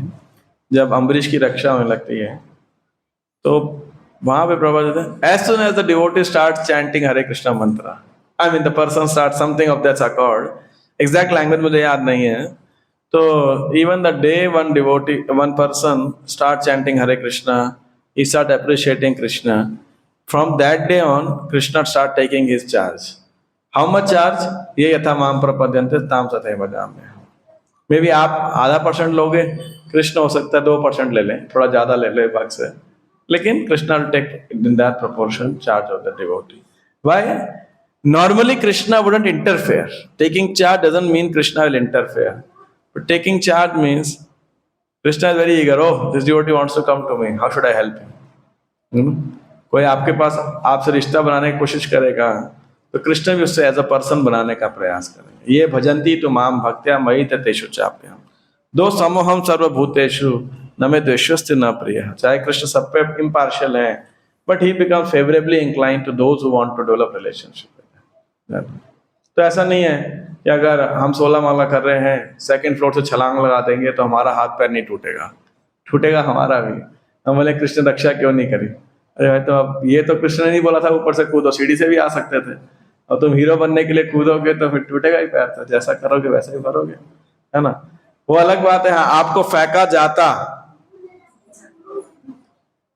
जब अम्बरीश की रक्षा होने लगती है, तो वहां पे प्रभु देते हैं, as soon as the devotee starts chanting Hare Krishna mantra, I mean the person starts something of that accord, exact language मुझे याद नहीं है, तो even the day one person start chanting Hare Krishna, he start appreciating Krishna. From that day on, Krishna start taking his charge. How much charge? ये यथा माम प्रपद्यन्ते ताम तथैव वदाम्यहम्। मे बी आप 0.5% लोगे, कृष्ण हो सकता है 2% ले लें, थोड़ा ज्यादा ले ले भाग से, लेकिन Krishna will take in that proportion charge of the devotee. Why? Normally Krishna wouldn't interfere. Taking charge doesn't mean Krishna will interfere. But taking charge means Krishna is very eager. Oh, this devotee wants to come to me. How should I help him? कोई आपके पास आपसे रिश्ता बनाने की कोशिश करेगा, तो कृष्ण भी उससे एज अ पर्सन बनाने का प्रयास करेंगे। ये भजन्ति तु माम भक्त्या मयि तेषु चाप्यहम् दो समोहम सर्वभूतेषु न मे द्वेष्योऽस्ति न प्रियः। चाहे कृष्ण सब पे इम्पार्शियल है, but he become favourably incline to those who want to develop relationship. तो ऐसा नहीं है कि अगर हम 16 माला कर रहे हैं, 2nd फ्लोर से छलांग लगा देंगे तो हमारा हाथ पैर नहीं टूटेगा, टूटेगा हमारा भी। हम बोले कृष्ण रक्षा क्यों नहीं करी? अरे भाई, तो अब ये तो कृष्ण ने नहीं बोला था ऊपर से कूदो, सीढ़ी से भी आ सकते थे, और तुम हीरो बनने के लिए कूदोगे तो फिर टूटेगा ही पैर, तो जैसा करोगे वैसा ही भरोगे, है ना? वो अलग बात है। हाँ, आपको फेंका जाता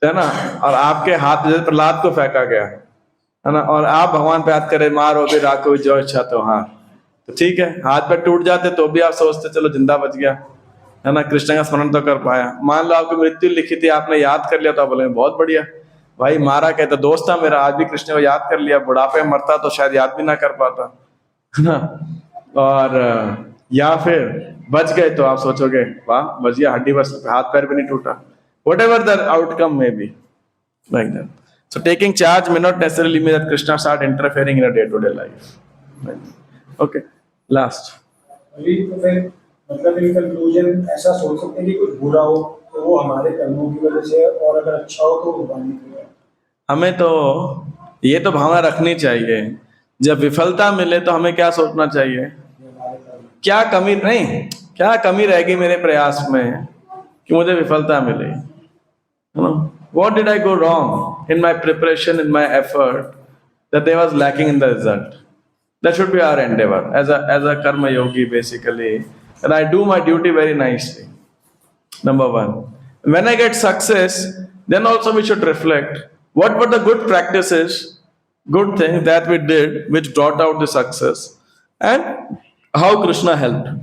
है ना, और आपके हाथ, जैसे प्रहलाद को फेंका गया है ना, और आप भगवान पे याद करे मारो भी राखो जो इच्छा तो, हाँ तो ठीक है, हाथ पैर टूट जाते तो भी आप सोचते चलो जिंदा बच गया, है ना, कृष्ण का स्मरण तो कर पाया। मान लो आपकी मृत्यु लिखी थी, आपने याद कर लिया, तो आप बोले बहुत बढ़िया भाई, मारा कहता दोस्त था मेरा, आज भी कृष्ण को याद कर लिया, बुढ़ापे में मरता तो शायद याद भी ना कर पाता, है ना। और या फिर बच गए तो आप सोचोगे वाह बच गया, हड्डी बस, हाथ पैर भी नहीं टूटा, whatever the outcome may be, like that. So taking charge may not necessarily mean that Krishna start interfering in a day-to-day life. Right? Okay, last. अभी तो फिर मतलब इन कंक्लूजन ऐसा सोच सकते हैं कि कुछ बुरा हो तो वो हमारे कर्मों की वजह से, और अगर अच्छा हो तो भगवान की वजह से। हमें तो ये तो भावना रखनी चाहिए, जब विफलता मिले तो हमें क्या सोचना चाहिए, क्या कमी नहीं, क्या कमी रहेगी मेरे प्रयास में कि मुझे विफलता मिली, what did I go wrong in my preparation, in my effort, that there was lacking in the result. That should be our endeavor as a karma yogi basically, and I do my duty very nicely. Number one, when I get success, then also we should reflect what were the good practices, good things that we did which brought out the success, and how Krishna helped.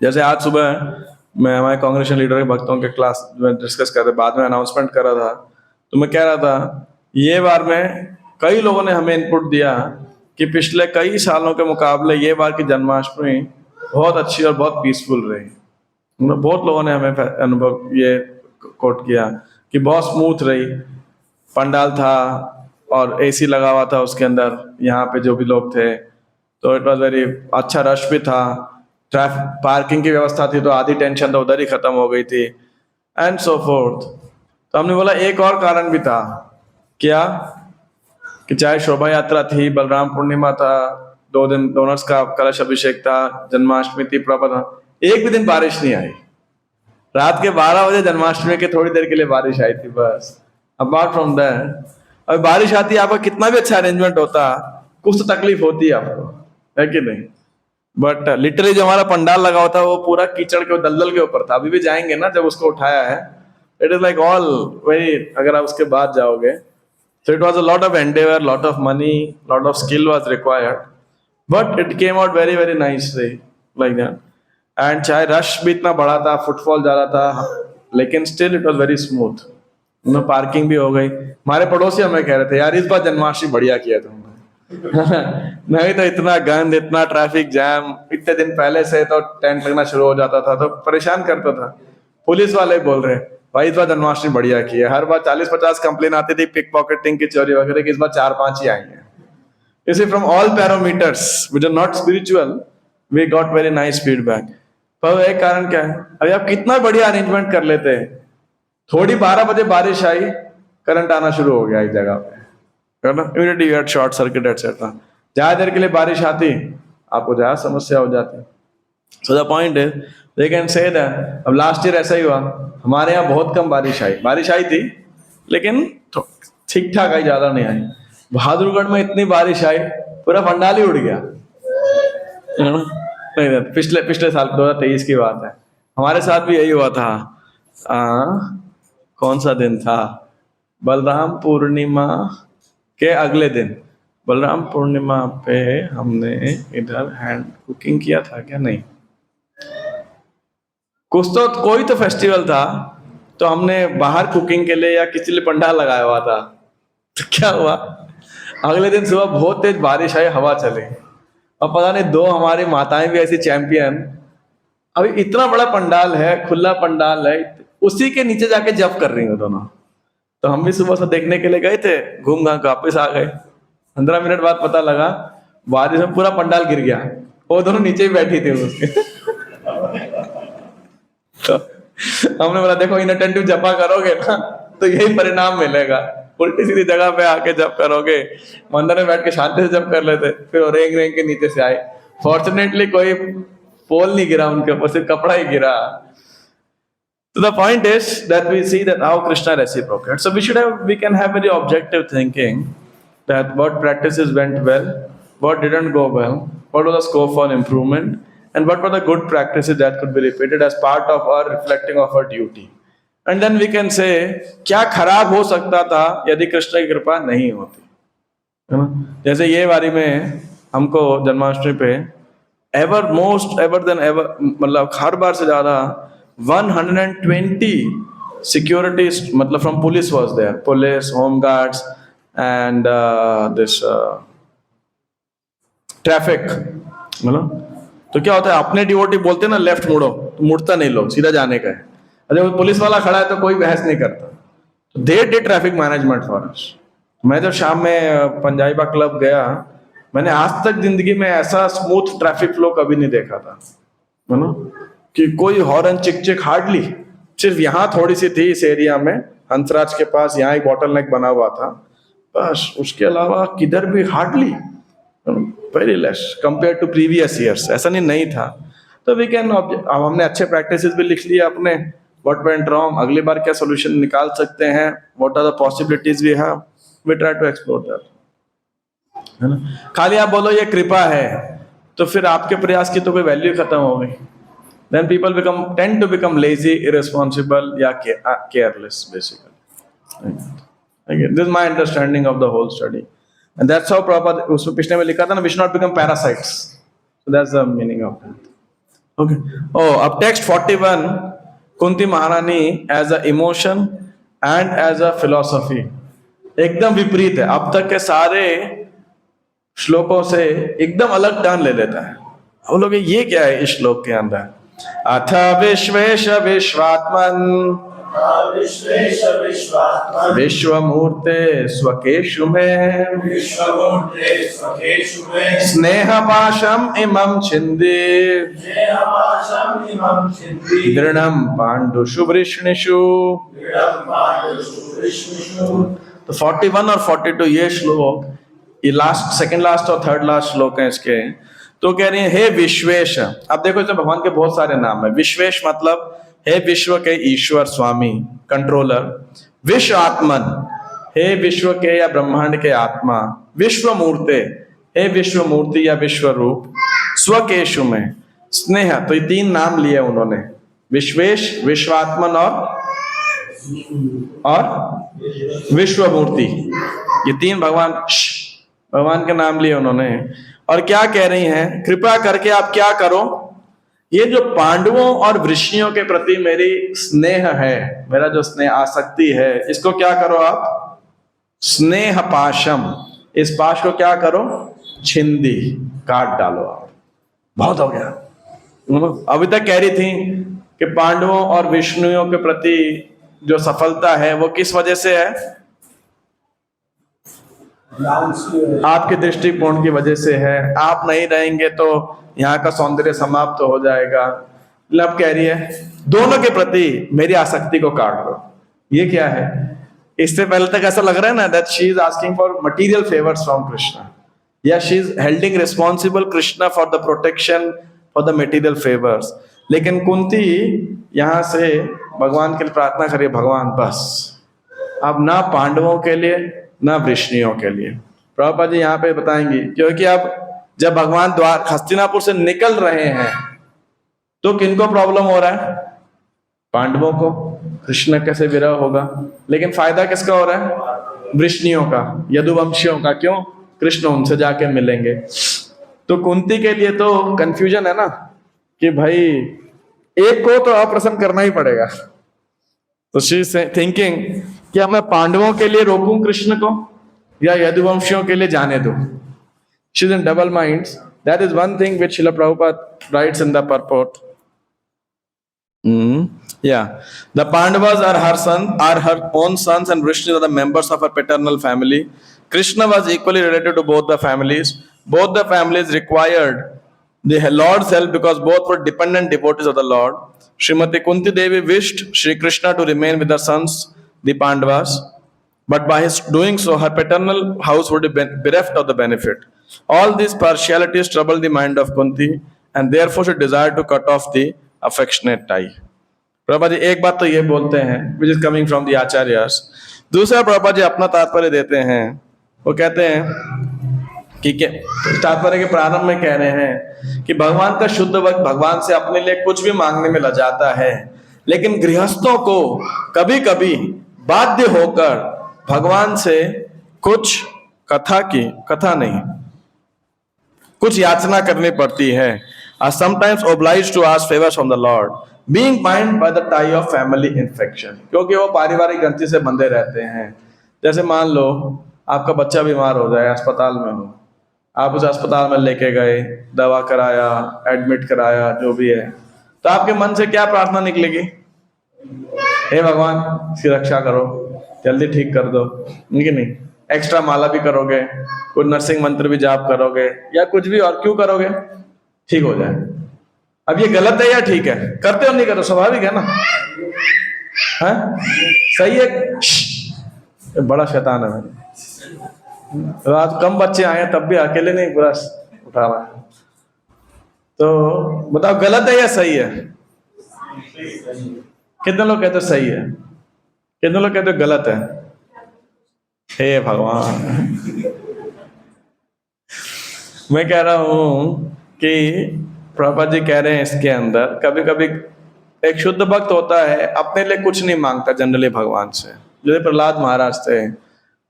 जैसे आज सुबह मैं हमारे कांग्रेशन leader के भक्तों के class में discuss कर रहे, बाद में अनाउंसमेंट कर रहा था, तो मैं कह रहा था ये बार में कई लोगों ने हमें इनपुट दिया कि पिछले कई सालों के मुकाबले ये बार की जन्माष्टमी बहुत अच्छी और बहुत पीसफुल रही। बहुत लोगों ने हमें अनुभव ये कोट किया कि बहुत स्मूथ रही, पंडाल था और एसी लगा हुआ था उसके अंदर, यहाँ पे जो भी लोग थे, तो इट वॉज वेरी अच्छा, रश भी था, ट्रैफिक पार्किंग की व्यवस्था थी तो आधी टेंशन तो उधर ही खत्म हो गई थी, एंड सो फोर्थ। तो हमने बोला एक और कारण भी था क्या कि चाहे शोभा यात्रा थी, बलराम पूर्णिमा था, 2 दिन डोनर्स का कलश अभिषेक था, जन्माष्टमी थी, प्रभा था, एक भी दिन बारिश नहीं आई। रात के 12 बजे जन्माष्टमी के थोड़ी देर के लिए बारिश आई थी बस। अपार्ट फ्रॉम दैट, अब बारिश आती है, आपका कितना भी अच्छा अरेंजमेंट होता, कुछ तो तकलीफ होती है आपको, है कि नहीं? बट लिटरली जो हमारा पंडाल लगा हुआ था वो पूरा कीचड़ के दलदल के ऊपर था। अभी भी जाएंगे ना जब उसको उठाया है, it is like all very, अगर आप उसके बाद जाओगे तो it was a lot of Endeavour, lot of money, lot of skill was required, but it came out very very nicely like that. And चाहे रश भी इतना बड़ा था, फुटफॉल ज्यादा था, लेकिन still it was very smooth. Parking भी हो गई। हमारे पड़ोसी हमें कह रहे थे यार इस बार जन्माष्टमी बढ़िया किया तुमने। नहीं तो इतना गंद, इतना ट्रैफिक जैम, इतने दिन पहले से तो टेंट लगना शुरू हो जाता था तो परेशान करता था। पुलिस वाले बोल रहे भाई इस बार जन्माष्टमी बढ़िया की है। हर बार 40-50 कंप्लेन आती थी पिक पॉकेटिंग की, चोरी वगैरह की, इस बार 4-5 ही आई हैं। You see, from all parameters which are not spiritual, we got very nice feedback. पर एक कारण क्या है, अभी आप कितना बढ़िया अरेंजमेंट कर लेते हैं, थोड़ी 12 बजे बारिश आई, करंट आना शुरू हो गया एक जगह पे, है ना, immediately you had short circuit etcetera. ज्यादा देर के लिए बारिश आती, आपको ज्यादा समस्या हो जाती। So the point is they can say that. अब लास्ट ईयर ऐसा ही हुआ, हमारे यहाँ बहुत कम बारिश आई थी, लेकिन ठीक ठाक आई, ज्यादा नहीं आई। बहादुरगढ़ में इतनी बारिश आई, पूरा पंडाल ही उड़ गया, है ना? नहीं, पिछले साल 2023 की बात है, हमारे साथ भी यही हुआ था। कौन सा दिन था? बलराम पूर्णिमा के अगले दिन, बलराम पूर्णिमा पे हमने इधर हैंड कुकिंग किया था क्या? नहीं, कुछ तो कोई तो फेस्टिवल था, तो हमने बाहर कुकिंग के लिए या किसी लिए पंडाल लगाया हुआ था। तो क्या हुआ, अगले दिन सुबह बहुत तेज बारिश आई, हवा चली, और पता नहीं 2 हमारी माताएं भी ऐसी चैंपियन, अभी इतना बड़ा पंडाल है, खुला पंडाल है, उसी के नीचे जाके जप कर रही हैं दोनों। तो हम भी सुबह से देखने के लिए गए थे, घूम घाम के वापिस आ गए। 15 मिनट बाद पता लगा बारिश में पूरा पंडाल गिर गया, वो दोनों नीचे ही बैठी थी उसके। तो हमने बोला देखो इनअटेंटिव जपा करोगे ना तो यही परिणाम मिलेगा, उल्टी सीधी जगह पे आके जप करोगे। मंदिर में बैठ के शांति से जप कर लेते, फिर वो रेंग रेंग के नीचे से आए। फॉर्चुनेटली कोई पोल नहीं गिरा उनके ऊपर, सिर्फ कपड़ा ही गिरा। So the point is that we see that how Krishna reciprocates. So we can have very objective thinking that what practices went well, what didn't go well, what was the scope for improvement, and what were the good practices that could be repeated as part of our reflecting of our duty. And then we can say क्या खराब हो सकता था यदि कृष्ण की कृपा नहीं होती, है ना? जैसे ये बारी में हमको जन्माष्टमी पे एवर देन एवर, मतलब हर बार से ज्यादा 120 सिक्योरिटी, मतलब from police was there, police, home guards and this traffic, मतलब। तो क्या होता है, अपने डिवोटी बोलते हैं ना लेफ्ट मुड़ो, तो मुड़ता नहीं, लोग सीधा जाने का है। अरे वो पुलिस वाला खड़ा है तो कोई बहस नहीं करता। तो they did traffic management for us. मैं जब शाम में पंजाबा क्लब गया, मैंने आज तक जिंदगी में ऐसा स्मूथ ट्रैफिक फ्लो कभी नहीं देखा था, है ना, कि कोई हॉर्न चिक चिक हार्डली, सिर्फ यहाँ थोड़ी सी थी इस एरिया में हंसराज के पास, यहाँ एक बॉटल नेक बना हुआ था बस, उसके अलावा किधर भी hardly, very less compare to previous years. ऐसा नहीं था। तो वी कैन, अब हमने अच्छे प्रैक्टिसेस भी लिख लिए अपने, व्हाट वेंट रॉन्ग, अगली बार क्या सोल्यूशन निकाल सकते हैं, what are the possibilities we have, we try to explore that, है ना। खाली आप बोलो ये कृपा है तो फिर आपके प्रयास की तो कोई वैल्यू खत्म हो गई। Then people tend to become lazy, irresponsible, careless, basically. Again, this is my understanding of the whole study, and that's how Prabhupada उसमें पिछले में लिखा था ना, we should not become parasites. So that's the meaning of that. Okay. Oh, अब text 41, Kunti महारानी as a emotion and as a philosophy एकदम विपरीत है। अब तक के सारे श्लोकों से एकदम अलग टर्न ले लेता है। हम लोग ये क्या है इस श्लोक के अंदर, अथ विश्वेश विश्वात्मन विश्वमूर्ते स्वकेषु में स्नेह पाशम इमं छिंदि दृढ़ं पांडुषु वृष्णिषु। तो 41 और 42 ये श्लोक, ये लास्ट, सेकंड लास्ट और थर्ड लास्ट श्लोक है इसके। तो कह रही है हे विश्वेश। अब देखो इसमें भगवान के बहुत सारे नाम है। विश्वेश मतलब हे विश्व के ईश्वर, स्वामी, कंट्रोलर। विश्व आत्मन, हे विश्व के या ब्रह्मांड के आत्मा। विश्व मूर्ते, हे विश्व मूर्ति या विश्व रूप। स्वकेशु में स्नेह, तो ये 3 नाम लिए उन्होंने, विश्वेश, विश्वात्मन और विश्व मूर्ति। ये 3 भगवान के नाम लिए उन्होंने। और क्या कह रही हैं, कृपा करके आप क्या करो, ये जो पांडवों और वृष्णियों के प्रति मेरी स्नेह है, मेरा जो स्नेह आसक्ति है, इसको क्या करो आप, स्नेह पाशम, इस पाश को क्या करो, छिंदी, काट डालो आप। बहुत हो गया। अभी तक कह रही थी कि पांडवों और विष्णुओं के प्रति जो सफलता है वो किस वजह से है, आपके दृष्टिकोण की वजह से है। आप नहीं रहेंगे तो यहाँ का सौंदर्य समाप्त हो जाएगा। लब कह रही है दोनों के प्रति मेरी आसक्ति को काट दो। ये क्या है, इससे पहले तक ऐसा लग रहा है ना that she is asking for material favours from Krishna, या she is holding responsible Krishna for the protection for the material favours. लेकिन कुंती यहाँ से भगवान के लिए प्रार्थना करिए, भगवान बस अब ना पांडवों के लिए ना वृष्णियों के लिए। प्रभुपाद जी यहाँ पे बताएंगी, क्योंकि अब जब भगवान द्वार हस्तिनापुर से निकल रहे हैं तो किनको प्रॉब्लम हो रहा है, पांडवों को। कृष्ण कैसे विरह होगा, लेकिन फायदा किसका हो रहा है, वृष्णियों का, यदुवंशियों का। क्यों, कृष्ण उनसे जाके मिलेंगे। तो कुंती के लिए तो कंफ्यूजन है ना कि भाई एक को तो अप्रसन्न करना ही पड़ेगा। तो शी इज थिंकिंग क्या मैं पांडवों के लिए रोकूं कृष्ण को या यदुवंशियों के लिए जाने दूं। She is in double minds. That is one thing which Srila Prabhupada writes in the purport. Yeah, the Pandavas are her own sons, and Vishnu are the members of her paternal family. Krishna was equally related to both the families. Both the families required the Lord's help because both were dependent devotees of the Lord. Srimati Kunti Devi wished Shri Krishna to remain with her sons, the Pandavas, but by his doing so, her paternal house would be bereft of the benefit. All these partialities troubled the mind of Kunti, and therefore she desired to cut off the affectionate tie. Prabha ji एक बात तो ये बोलते हैं which is coming from the acharyas. दूसरा प्रभा जी अपना तात्पर्य देते हैं, वो कहते हैं कि तात्पर्य के प्रारंभ में कह रहे हैं कि भगवान का शुद्ध भक्त भगवान से अपने लिए कुछ भी मांगने में लजाता है, लेकिन गृहस्थों को कभी कभी बाध्य होकर भगवान से कुछ कुछ याचना करनी पड़ती है। are sometimes obliged to ask favors from the Lord, being bound by the tie of family infection, क्योंकि वो पारिवारिक ग्रंथि से बंधे रहते हैं। जैसे मान लो आपका बच्चा बीमार हो जाए, अस्पताल में हो, आप उसे अस्पताल में लेके गए, दवा कराया, एडमिट कराया, जो भी है, तो आपके मन से क्या प्रार्थना निकलेगी, हे भगवान इसकी रक्षा करो, जल्दी ठीक कर दो, कि नहीं? एक्स्ट्रा माला भी करोगे, कुछ नरसिंह मंत्र भी जाप करोगे, या कुछ भी और क्यों करोगे, ठीक हो जाए। अब ये गलत है या ठीक है, करते हो नहीं करते, स्वाभाविक है ना, है सही है। बड़ा शैतान है मैंने, आज कम बच्चे आए तब भी अकेले नहीं पूरा उठा रहा है। तो बताओ गलत है या सही है? कितने लोग कहते सही है, कितने लोग कहते गलत है? हे भगवान, मैं कह रहा हूं कि प्रभुपाद जी कह रहे हैं इसके अंदर कभी कभी एक शुद्ध भक्त होता है, अपने लिए कुछ नहीं मांगता जनरली भगवान से। जैसे प्रहलाद महाराज थे,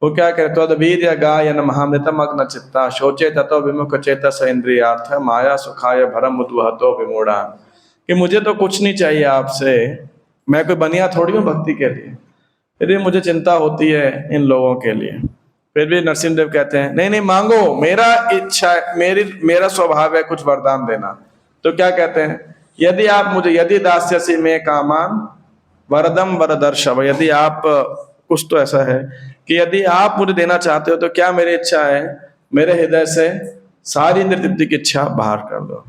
वो क्या कहते हैं, वीर्य गायन महामृतम अग्न चित्ता शोचे ततो विमुख चेतस इंद्रियार्थ माया सुखाय भरम उद्वहतो विमूढ़ा, कि मुझे तो कुछ नहीं चाहिए आपसे, मैं कोई बनिया थोड़ी हूँ भक्ति के लिए, फिर भी मुझे चिंता होती है इन लोगों के लिए। फिर भी नरसिंह देव कहते हैं नहीं नहीं मांगो, मेरा इच्छा, मेरा स्वभाव है कुछ वरदान देना। तो क्या कहते हैं, यदि आप मुझे, यदि दास्यसि मे कामान वरदम वरदर्शव, यदि आप, कुछ तो ऐसा है कि यदि आप मुझे देना चाहते हो तो क्या मेरी इच्छा है, मेरे हृदय से सारी इंद्र तृप्ति की इच्छा बाहर कर दो।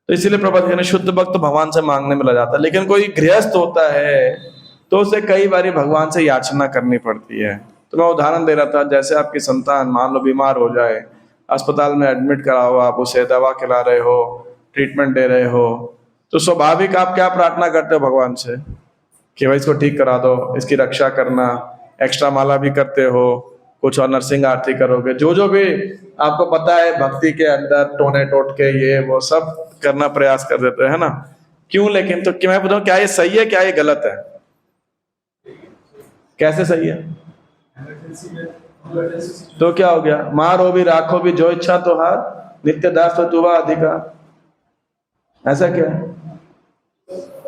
तो इसीलिए प्रभुपाद कहते हैं शुद्ध भक्त तो भगवान से मांगने में लग जाता है, लेकिन कोई गृहस्थ होता है तो उसे कई बार भगवान से याचना करनी पड़ती है। तो मैं उदाहरण दे रहा था, जैसे आपकी संतान मान लो बीमार हो जाए, अस्पताल में एडमिट करा हो, आप उसे दवा खिला रहे हो, ट्रीटमेंट दे रहे हो, तो स्वाभाविक आप क्या प्रार्थना करते हो भगवान से कि भाई इसको ठीक करा दो, इसकी रक्षा करना, एक्स्ट्रा माला भी करते हो, कुछ और नरसिंह आरती करोगे, जो जो भी आपको पता है भक्ति के अंदर टोने टोटके ये वो सब करना प्रयास कर देते हैं, है ना? क्यों? लेकिन तो मैं बताऊं, क्या ये सही है, क्या ये गलत है? कैसे सही है? तो क्या हो गया? मारो भी राखो भी जो इच्छा तो हार, नित्य दास तो तुवा अधिकार। ऐसा क्या है?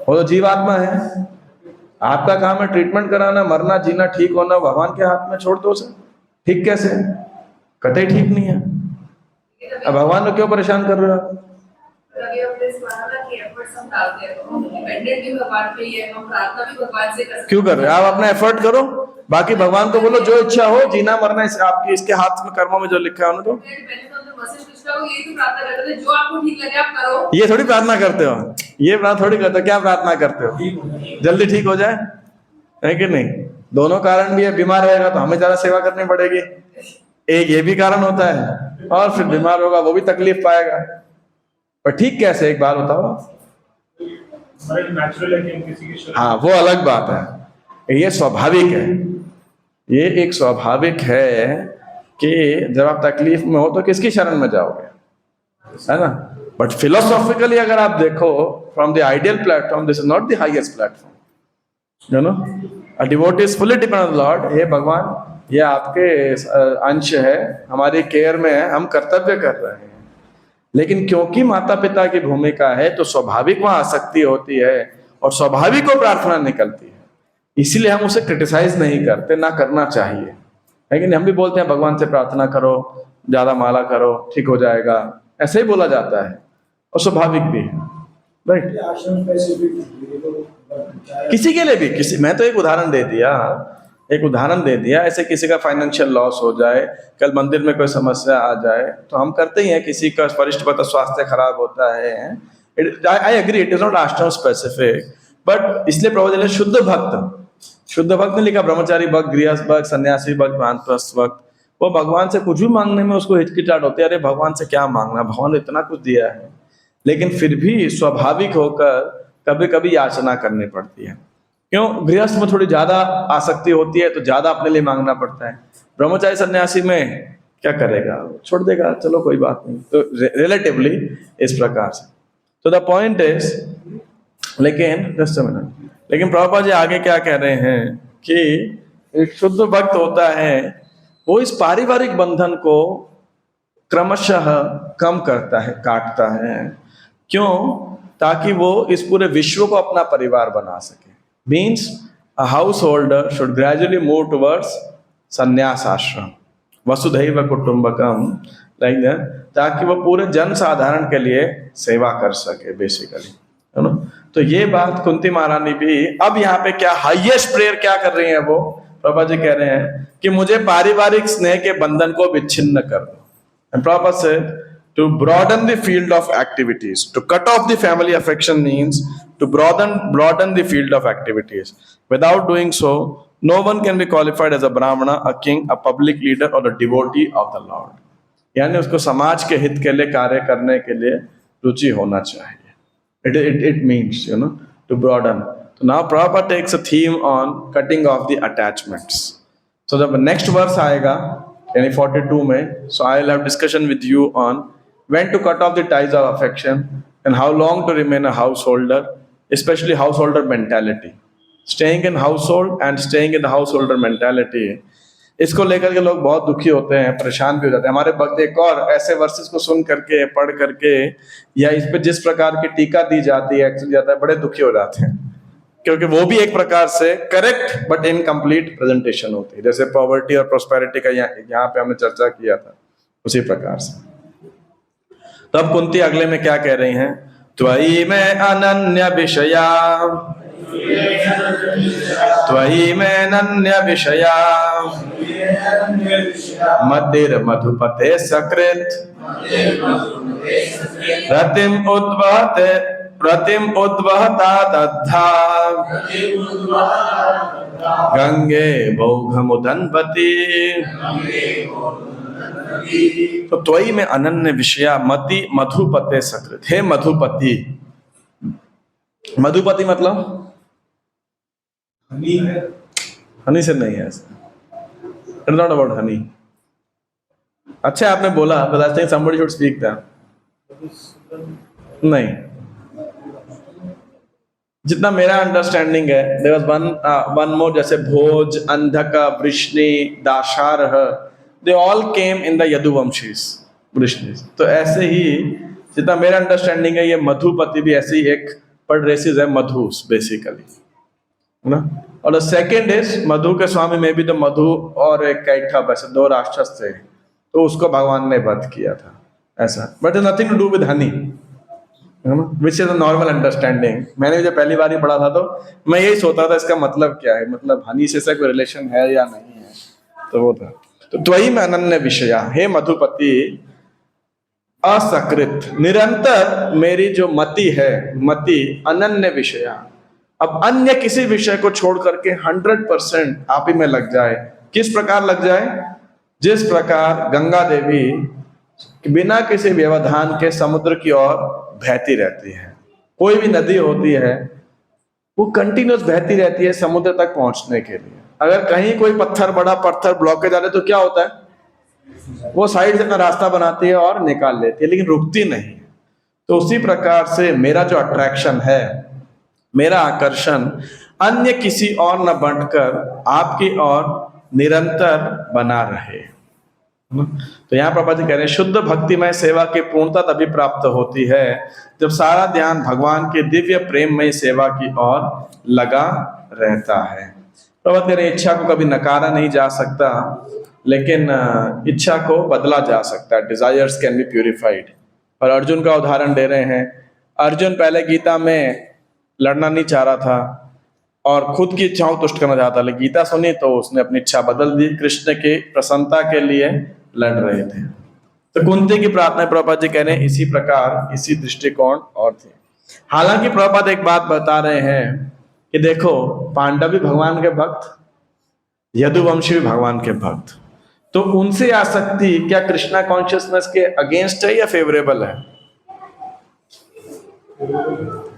वो तो जीवात्मा है, आपका काम है ट्रीटमेंट कराना, मरना जीना ठीक होना भगवान के हाथ में छोड़ दो उसे। ठीक कैसे? कतई ठीक नहीं है। अब भगवान को क्यों परेशान कर रहे हो? अभी अपने इस मानना की एफर्ट्स हम डालते हैं, तो हम डिपेंडेंट भी भगवान पे ही है, हम प्रार्थना भी भगवान से कर सकते हैं। क्यों कर रहे हो? आप अपना एफर्ट करो, बाकी भगवान को बोलो जो इच्छा हो, जीना मरना इस आपकी इसके हाथ में, कर्मों में जो लिखा है उन्हें। तो dependent on the mercy Krishna को यही तो प्रार्थना करते हैं, जो आपको ठीक लगे आप करो। ये थोड़ी प्रार्थना करते हो, ये प्रार्थना थोड़ी करते हो। क्या प्रार्थना करते हो? जल्दी ठीक हो जाए, है कि नहीं? दोनों कारण भी है, बीमार रहेगा तो हमें ज्यादा सेवा करनी पड़ेगी, एक ये भी कारण होता है, और फिर बीमार होगा वो भी तकलीफ पाएगा। पर ठीक कैसे, एक बात बताओ। हाँ, वो अलग बात है, ये स्वाभाविक है, ये एक स्वाभाविक है कि जब आप तकलीफ में हो तो किसकी शरण में जाओगे, है ना? बट फिलोसॉफिकली अगर आप देखो, from the ideal platform, this is not the highest platform, you know. A devotee is fully dependent on the lord. हे भगवान, ये आपके अंश है, हमारी केयर में है, हम कर्तव्य कर रहे हैं, लेकिन क्योंकि माता पिता की भूमिका है तो स्वाभाविक वहां आसक्ति होती है और स्वाभाविक वो प्रार्थना निकलती है, इसीलिए हम उसे क्रिटिसाइज नहीं करते, ना करना चाहिए। लेकिन हम भी बोलते हैं भगवान से प्रार्थना करो, ज्यादा माला करो, ठीक हो जाएगा, ऐसे ही बोला जाता है और स्वाभाविक भी है, राइट? किसी के लिए भी, किसी, मैं तो एक उदाहरण दे दिया, ऐसे किसी का फाइनेंशियल लॉस हो जाए, कल मंदिर में कोई समस्या आ जाए, तो हम करते ही हैं, किसी का वरिष्ठ पता स्वास्थ्य खराब होता है, I agree it is not ashram specific, but इसलिए प्रभुपाद ने शुद्ध भक्त ने लिखा, ब्रह्मचारी भक्त, गृहस्थ भक्त, सन्यासी भक्त, वानप्रस्थ भक्त, वो भगवान से कुछ भी मांगने में उसको हिचकिचाहट होती है, अरे भगवान से क्या मांगना, भगवान ने इतना कुछ दिया है, लेकिन फिर भी स्वाभाविक होकर कभी कभी याचना करनी पड़ती है। क्यों? गृहस्थ में थोड़ी ज्यादा आसक्ति होती है तो ज्यादा अपने लिए मांगना पड़ता है, ब्रह्मचारी सन्यासी में क्या करेगा, छोड़ देगा, चलो कोई बात नहीं, तो रिलेटिवली इस प्रकार से। तो द पॉइंट इज, लेकिन जस्ट अ मिनट, लेकिन प्रभुपाद जी आगे क्या कह रहे हैं कि एक शुद्ध भक्त होता है, वो इस पारिवारिक बंधन को क्रमशः कम करता है, काटता है। क्यों? ताकि वो इस पूरे विश्व को अपना परिवार बना सके। Means a house holder should gradually move towards संन्यास आश्रम, वसुधैव कुटुंबकम, लाइक दैट, ताकि वो पूरे जन साधारण के लिए सेवा कर सके बेसिकली, है ना? तो ये बात कुंती महारानी भी अब यहाँ पे क्या हाईएस्ट प्रेयर क्या कर रही है, वो प्रभुपाद जी कह रहे हैं कि मुझे पारिवारिक स्नेह के बंधन को विच्छिन्न कर दो। एंड प्रभुपाद से to broaden the field of activities, to cut off the family affection means to broaden the field of activities. Without doing so, no one can be qualified as a brahmana, a king, a public leader or a devotee of the Lord. यानी उसको समाज के हित के लिए कार्य करने के लिए रुचि होना चाहिए। It means, you know, to broaden. So now Prabhupada takes a theme on cutting off the attachments. So the next verse आएगा यानी 42 में, so I will have discussion with you on when to cut off the ties of affection and how long to remain a householder, especially householder mentality, staying in household and staying in the householder mentality. इसको लेकर के लोग बहुत दुखी होते हैं, परेशान भी हो जाते हैं। हमारे भक्त एक और ऐसे वर्सेस को सुन करके, पढ़ करके, या इस पे जिस प्रकार की टीका दी जाती है, एक्चुअली जाता है, बड़े दुखी हो जाते हैं, क्योंकि वो भी एक प्रकार से करेक्ट बट इनकम्प्लीट प्रेजेंटेशन होती है। जैसे पॉवर्टी और प्रोस्पेरिटी का यहाँ पे हमने चर्चा किया था, उसी प्रकार से। तब कुंती अगले में क्या कह रही हैं? त्वयि में अनन्य विषया, त्वयि में अनन्य विषया, मतिर मधुपते सकृत, रतिम उद्वहता दद्धा, गंगे बौघमुदन्वती। तो त्वयि में अनन्य विषया मति मधुपते सकृत। हे मधुपति, मधुपति मतलब हनी है। हनी से नहीं है, इट्स नॉट अबाउट हनी। अच्छा आपने बोला, but I think somebody should speak that. नहीं, जितना मेरा अंडरस्टैंडिंग है, there was one more, जैसे भोज, Andhak, Vrishni, Dasharha, they all came in the यदुवंशीज, वृष्णिज। तो ऐसे ही जितना मेरा अंडरस्टैंडिंग है, ये मधुपति भी ऐसी एक पढ़ रेसिस है, मधुस बेसिकली, है ना। और द सेकेंड इज मधु के स्वामी में भी तो मधु और एक कैटअप, ऐसे दो राक्षस थे, तो उसको भगवान ने वध किया था ऐसा। But nothing to do with honey, which is a normal understanding. मैंने जब पहली बार ही पढ़ा था तो मैं यही सोचता था इसका मतलब क्या है, मतलब हनी से कोई रिलेशन है या नहीं है, तो वो था। तो त्वयि में अनन्य विषया, हे मधुपति, असकृत, निरंतर मेरी जो मति है, मति अनन्य विषया, अब अन्य किसी विषय को छोड़ करके 100% आप ही में लग जाए। किस प्रकार लग जाए? जिस प्रकार गंगा देवी बिना किसी व्यवधान के समुद्र की ओर बहती रहती है। कोई भी नदी होती है वो कंटिन्यूस बहती रहती है समुद्र तक पहुंचने के लिए। अगर कहीं कोई पत्थर, बड़ा पत्थर ब्लॉकेज आ रहे तो क्या होता है, वो साइड से अपना रास्ता बनाती है और निकाल लेती है, लेकिन रुकती नहीं। तो उसी प्रकार से मेरा जो अट्रैक्शन है, मेरा आकर्षण अन्य किसी और न बढ़कर आपकी ओर निरंतर बना रहे। तो यहाँ प्रभुपाद जी कह रहे हैं, शुद्ध भक्तिमय सेवा की पूर्णता तभी प्राप्त होती है जब सारा ध्यान भगवान के दिव्य प्रेममय सेवा की ओर लगा रहता है। प्रभुपाद कह रहे हैं, इच्छा को कभी नकारा नहीं जा सकता, लेकिन इच्छा को बदला जा सकता है। Desires can be purified. और अर्जुन का उदाहरण दे रहे हैं। अर्जुन पहले गीता में लड़ना नहीं चाह रहा था और खुद की इच्छाओं को तुष्ट करना चाहता, लेकिन गीता सुनी तो उसने अपनी इच्छा बदल दी, कृष्ण की प्रसन्नता के लिए लड़ रहे थे। तो कुंती की प्रार्थना प्रभुपाद जी कह रहे हैं इसी प्रकार, इसी दृष्टिकोण और थी। हालांकि प्रभुपाद एक बात बता रहे हैं कि देखो, पांडव भी भगवान के भक्त, यदुवंशी भी भगवान के भक्त, तो उनसे आसक्ति क्या कृष्णा कॉन्शियसनेस के अगेंस्ट है या फेवरेबल है?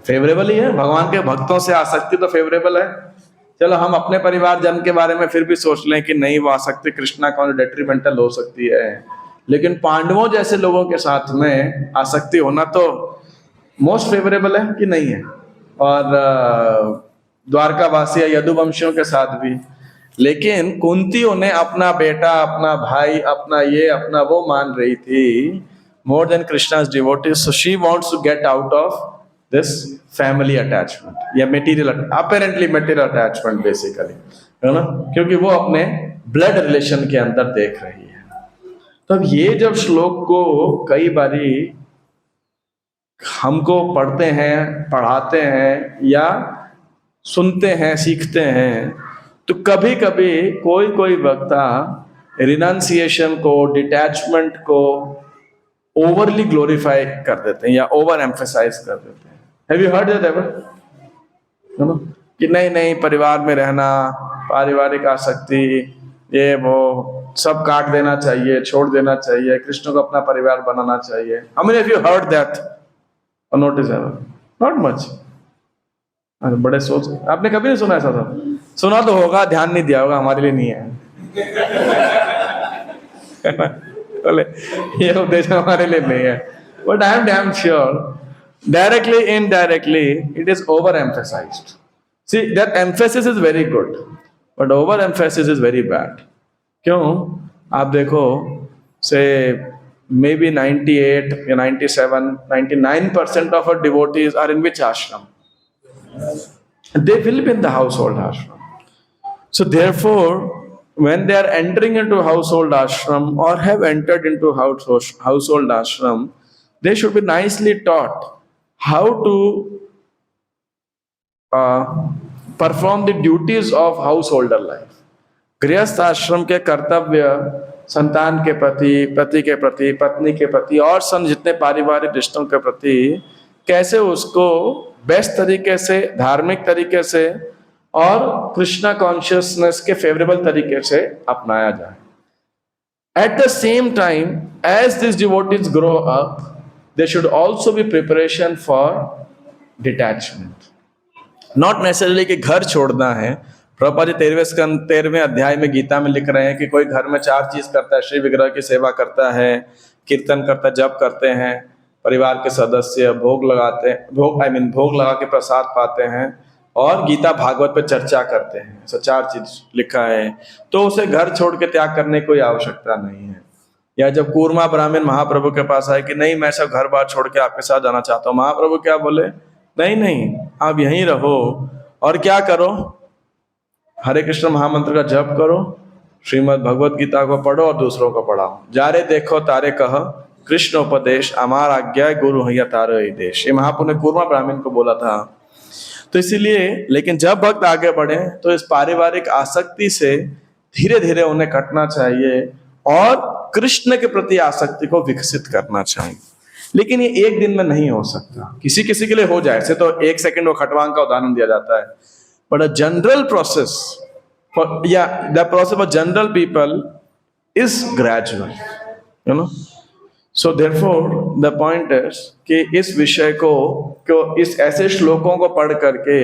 फेवरेबल ही है। भगवान के भक्तों से आसक्ति तो फेवरेबल है। चलो हम अपने परिवार जन के बारे में फिर भी सोच लें कि नहीं, वो आसक्ति कृष्णा कौन डेट्रीमेंटल हो सकती है, लेकिन पांडवों जैसे लोगों के साथ में आसक्ति होना तो मोस्ट फेवरेबल है कि नहीं है। और द्वारकावासी या यदुवंशियों के साथ भी। लेकिन कुंती उन्हें अपना बेटा, अपना भाई, अपना ये, अपना वो मान रही थी, more than Krishna's devotees. So she wants to get out of this family attachment या material, apparently material attachment basically, है ना, क्योंकि वो अपने blood relation के अंदर देख रही है। तो अब ये जब श्लोक को कई बारी हमको पढ़ते हैं, पढ़ाते हैं या सुनते हैं, सीखते हैं, तो कभी कभी कोई वक्ता रिनाउंसिएशन को, डिटैचमेंट को ओवरली ग्लोरीफाई कर देते हैं या ओवर एम्फेसाइज कर देते हैं। Have you heard that ever? कि नहीं परिवार में रहना, पारिवारिक आसक्ति, ये वो सब काट देना चाहिए, छोड़ देना चाहिए, कृष्ण को अपना परिवार बनाना चाहिए। How many of you heard that और नोटिस एवर? Not much. बड़े सोच, आपने कभी नहीं सुना ऐसा? था सुना तो होगा, ध्यान नहीं दिया होगा, हमारे लिए नहीं है। बोले ये उद्देश्य हमारे लिए नहीं है। But I am damn sure directly indirectly it is over emphasised. See that emphasis is very good but over emphasis is very bad. क्यों? आप देखो, से मे बी 98 या 97, 99% of our devotees are in which ashram? They will be in the household ashram. So therefore, when they are entering into household ashram or have entered into household ashram, they should be nicely taught how to perform the duties of householder life. गृहस्थ आश्रम के कर्तव्य संतान के प्रति, पति के प्रति, पत्नी के प्रति और जितने पारिवारिक रिश्तों के प्रति कैसे उसको बेस्ट तरीके से, धार्मिक तरीके से और कृष्णा कॉन्शियसनेस के फेवरेबल तरीके से अपनाया जाए। At the same time, as these devotees grow up, there should also be preparation for detachment. Not necessarily कि घर छोड़ना है। प्रभुपाद जी 13वें अध्याय में गीता में लिख रहे हैं कि कोई घर में 4 चीज करता है, श्री विग्रह की सेवा करता है, कीर्तन करता है, जप करते हैं, परिवार के सदस्य भोग लगाते हैं, भोग लगा के प्रसाद पाते हैं और गीता भागवत पे चर्चा करते हैं। ऐसा 4 चीज लिखा है। तो उसे घर छोड़ के त्याग करने की कोई आवश्यकता नहीं है। या जब कूर्मा ब्राह्मण महाप्रभु के पास आए कि नहीं, मैं सब घर बार छोड़ के आपके साथ जाना चाहता हूँ, महाप्रभु क्या बोले? नहीं, आप यहीं रहो और क्या करो, हरे कृष्ण महामंत्र का जप करो, श्रीमद् भगवत गीता को पढ़ो और दूसरों को पढ़ाओ। जारे देखो तारे कह कृष्ण उपदेश, अमार आज्ञा गुरु हैया तारो ही देश। ये महाप्रभु ने कूर्मा ब्राह्मण को बोला था। तो इसीलिए, लेकिन जब भक्त आगे बढ़े तो इस पारिवारिक आसक्ति से धीरे धीरे उन्हें कटना चाहिए और कृष्ण के प्रति आसक्ति को विकसित करना चाहिए। लेकिन ये एक दिन में नहीं हो सकता, किसी किसी के लिए हो जाए, ऐसे तो 1 सेकंड वो खटवांग का उदाहरण दिया जाता है, but a general process the process for general people is gradual, you know. So therefore the point is कि इस विषय को इस ऐसे श्लोकों को पढ़ करके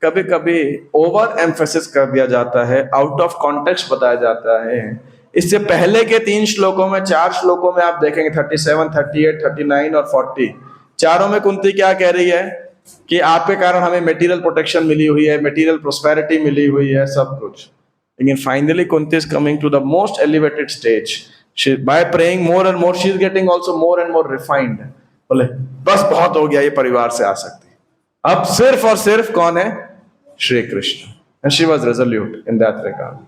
कभी कभी ओवर एम्फेसिस कर दिया जाता है, आउट ऑफ कॉन्टेक्स्ट बताया जाता है। इससे पहले के 3 श्लोकों में, 4 श्लोकों में आप देखेंगे 37, 38, 39 और 40, चारों में कुंती क्या कह रही है कि आपके कारण हमें मटेरियल प्रोटेक्शन मिली हुई है, मटेरियल प्रोस्पेरिटी मिली हुई है, सब कुछ। लेकिन finally Kunti is coming to the most elevated stage. By praying more and more she is getting also more and more refined. बोले बस बहुत हो गया ये परिवार से आसक्ति, अब सिर्फ और सिर्फ कौन है? Shri Krishna. And she was resolute in that regard.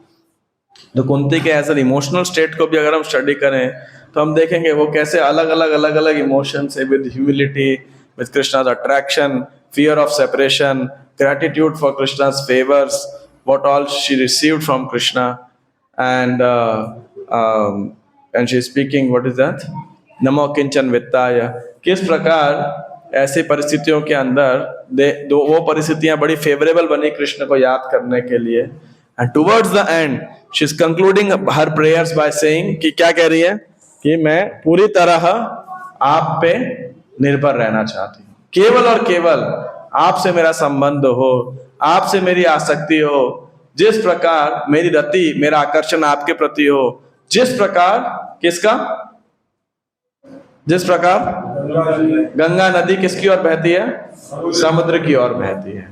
तो कुंती के एज एन इमोशनल स्टेट को भी अगर हम स्टडी करें तो हम देखेंगे वो कैसे अलग अलग इमोशन से, with humility, with Krishna's attraction, fear of separation, gratitude for Krishna's favors, what all she received from Krishna, and she is speaking, what is that? नमो किंचन वित्ताय। किस प्रकार ऐसी परिस्थितियों के अंदर वो परिस्थितियां बड़ी फेवरेबल बनी कृष्ण को याद करने के लिए। And towards the end she is concluding her prayers by saying कि क्या कह रही है कि मैं पूरी तरह आप पे निर्भर रहना चाहती हूँ, केवल और केवल आपसे मेरा संबंध हो, आपसे मेरी आसक्ति हो, जिस प्रकार मेरी रति, मेरा आकर्षण आपके प्रति हो, जिस प्रकार किसका? जिस प्रकार गंगा नदी किसकी ओर बहती है? समुद्र की ओर बहती है।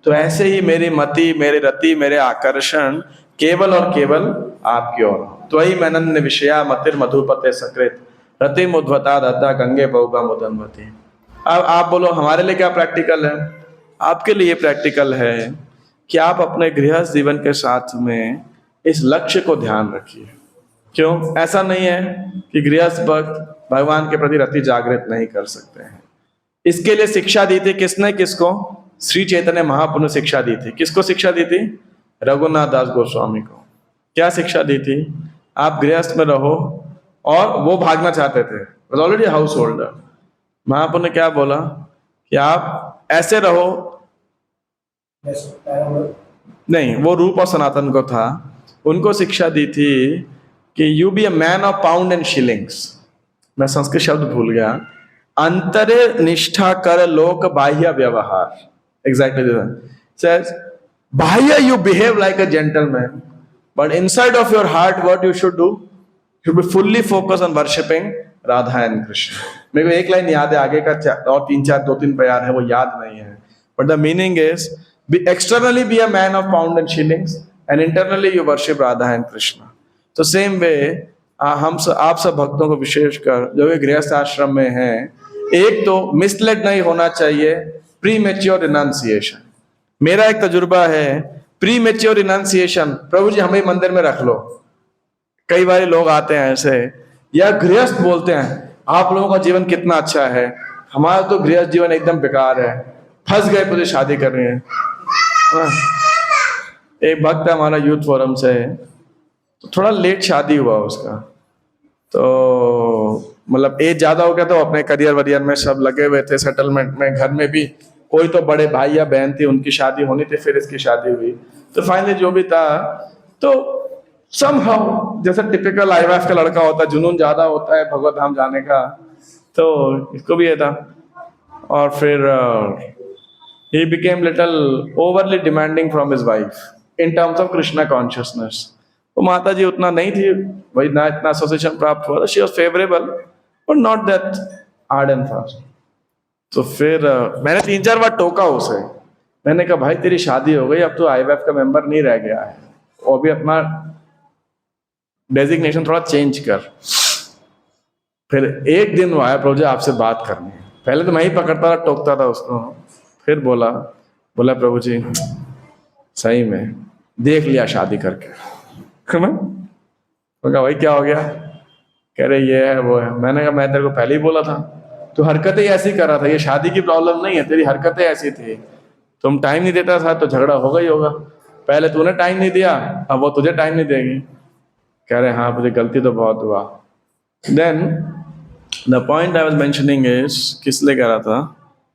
तो ऐसे ही मेरी मति, मेरे रति, मेरे आकर्षण केवल और केवल आपकी ओर। त्वयि मैनन्य विषया मतिर मधुपते सकृत रति मुद्वता दत्ता गंगे बहुगा मुदन्वती। अब आप बोलो हमारे लिए क्या प्रैक्टिकल है? आपके लिए प्रैक्टिकल है कि आप अपने गृहस्थ जीवन के साथ में इस लक्ष्य को ध्यान रखिए। क्यों? ऐसा नहीं है कि गृहस्थ भक्त भगवान के प्रति रति जागृत नहीं कर सकते हैं। इसके लिए शिक्षा दी थी किसने? किसको? श्री चैतन्य महाप्रभु ने शिक्षा दी थी। किसको शिक्षा दी थी? रघुनाथ दास गोस्वामी को। क्या शिक्षा दी थी? आप गृहस्थ में रहो, और वो भागना चाहते थे, ऑलरेडी हाउस होल्डर। महाप्रभु ने क्या बोला कि आप ऐसे रहो, नहीं, वो रूप और सनातन को था, उनको शिक्षा दी थी कि you be a man of pound and shillings. मैं संस्कृत शब्द भूल गया। अंतरे निष्ठा कर लोक बाह्य व्यवहार, एग्जैक्टली बाह्य you behave like a gentleman, but inside of your heart what you should do? You should be fully focused on worshipping Radha and Krishna. मेरे को एक लाइन याद है, आगे का और 2-3 प्यार है वो याद नहीं है, but the meaning is externally be a man of pound and shillings and internally you worship Radha and Krishna. तो same way आप सब भक्तों को विशेषकर जो भी गृहस्थ आश्रम में हैं, एक तो मिसलेड नहीं होना चाहिए, प्री मेच्योर रिनाउंसिएशन। मेरा एक तजुर्बा है, प्री मेच्योर रिनाउंसिएशन, प्रभु जी हमें मंदिर में रख लो। कई बार लोग आते हैं ऐसे, या गृहस्थ बोलते हैं आप लोगों का जीवन कितना अच्छा है, हमारा तो गृहस्थ जीवन एकदम बेकार है, फंस गए पूरी शादी कर रहे हैं। एक भक्त है हमारा यूथ फोरम से, तो थोड़ा लेट शादी हुआ उसका, तो मतलब एज ज्यादा हो गया, तो अपने करियर वरियर में सब लगे हुए थे, सेटलमेंट में, घर में भी कोई तो बड़े भाई या बहन थी, उनकी शादी होनी थी, फिर इसकी शादी हुई। तो फाइनली जो भी था, तो समहाउ जैसा टिपिकल आईवीएफ का लड़का होता है, जुनून ज्यादा होता है भगवत धाम जाने का, तो इसको भी ये था। और फिर he became little overly demanding from his wife in terms of Krishna consciousness. वो माता जी उतना नहीं थी, वही ना इतना एसोसिएशन प्राप्त हुआ था, she was favorable but not that hard and fast. तो फिर मैंने 3-4 बार टोका उसे, मैंने कहा भाई तेरी शादी हो गई, अब तो आईवीएफ का मेंबर नहीं रह गया है, और भी अपना डेजिग्नेशन थोड़ा चेंज कर। फिर एक दिन वो आया, प्रभु जी आपसे बात करनी है। पहले तो मैं ही पकड़ता था, टोकता था उसको, फिर बोला प्रभु जी सही में देख लिया शादी करके। मैं कहा भाई क्या हो गया? कह रहे ये है वो है। मैंने कहा मैं तेरे को पहले ही बोला था, तू हरकतें ऐसी कर रहा था, ये शादी की प्रॉब्लम नहीं है, तेरी हरकतें ऐसी थी, तुम टाइम नहीं देता था तो झगड़ा होगा ही होगा। पहले तूने टाइम नहीं दिया, अब वो तुझे टाइम नहीं देगी। कह रहे हाँ मुझे गलती तो बहुत हुआ। Then the point I was mentioning is, किस लिए कह रहा था